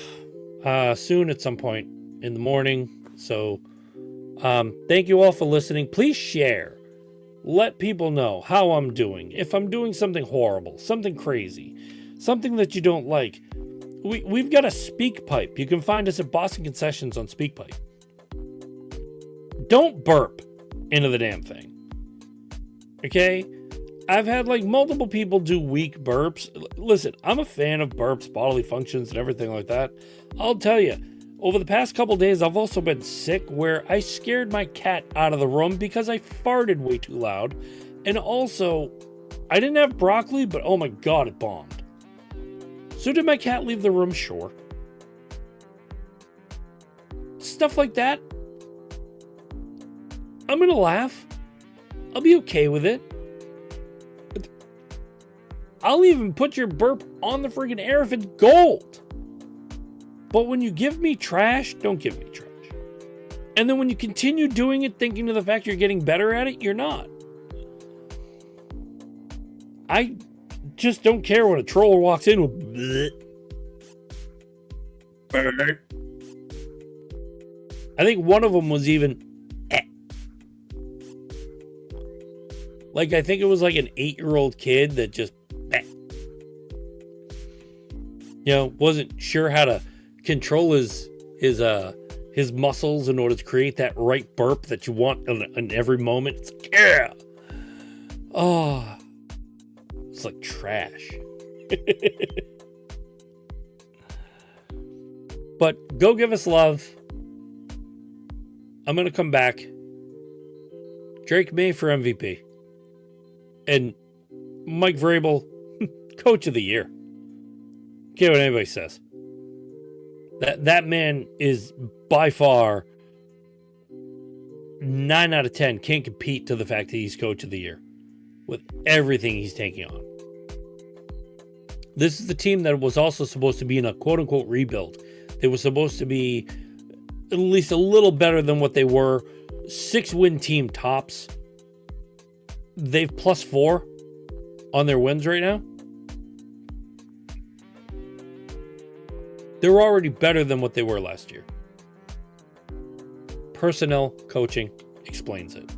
S1: soon at some point in the morning. So thank you all for listening. Please share. Let people know how I'm doing. If I'm doing something horrible, something crazy, something that you don't like, we've got a SpeakPipe. You can find us at Boston Concessions on SpeakPipe. Don't burp into the damn thing. Okay? I've had like multiple people do weak burps. Listen, I'm a fan of burps, bodily functions, and everything like that. I'll tell you, over the past couple days, I've also been sick where I scared my cat out of the room because I farted way too loud. And also, I didn't have broccoli, but oh my God, it bombed. So did my cat leave the room? Sure. Stuff like that. I'm going to laugh. I'll be okay with it. I'll even put your burp on the friggin' air if it's gold. But when you give me trash, don't give me trash. And then when you continue doing it, thinking of the fact you're getting better at it, you're not. I just don't care when a troll walks in with bleh. I think one of them was even like, I think it was like an 8-year-old kid that just wasn't sure how to control his muscles in order to create that right burp that you want in every moment. It's like, yeah. Oh, it's like trash. But go give us love. I'm going to come back. Drake May for MVP. And Mike Vrabel, Coach of the Year. Care what anybody says. That man is by far 9 out of 10 can't compete to the fact that he's Coach of the Year with everything he's taking on. This is the team that was also supposed to be in a quote-unquote rebuild. They were supposed to be at least a little better than what they were. 6-win team tops. They've +4 on their wins right now. They're already better than what they were last year. Personnel coaching explains it.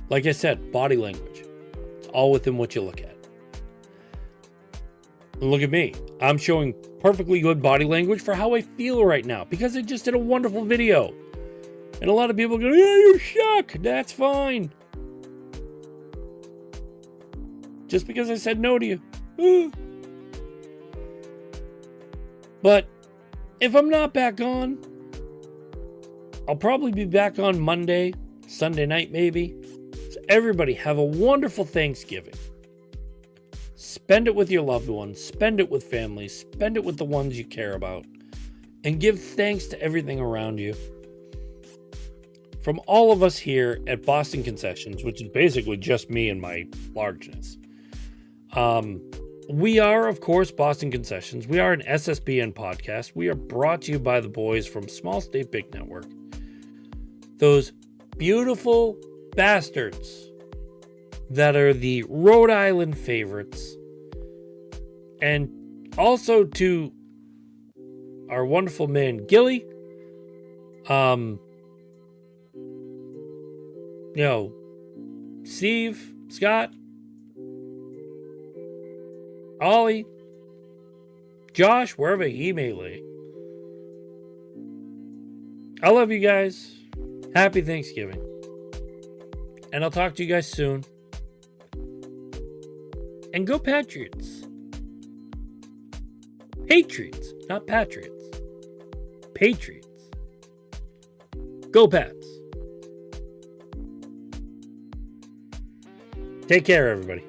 S1: Like I said, body language. It's all within what you look at. And look at me. I'm showing perfectly good body language for how I feel right now because I just did a wonderful video. And a lot of people go, yeah, you suck. That's fine. Just because I said no to you. But if I'm not back on, I'll probably be back on Monday, Sunday night maybe. So everybody have a wonderful Thanksgiving. Spend it with your loved ones. Spend it with family. Spend it with the ones you care about. And give thanks to everything around you. From all of us here at Boston Concessions, which is basically just me and my largeness. We are, of course, Boston Concessions. We are an SSBN podcast. We are brought to you by the boys from Small State Big Network. Those beautiful bastards that are the Rhode Island favorites. And also to our wonderful man, Gilly. Steve, Scott, Ollie, Josh, wherever he may lay. I love you guys. Happy Thanksgiving. And I'll talk to you guys soon. And go Patriots. Patriots, not Patriots. Patriots. Go Pats. Take care, everybody.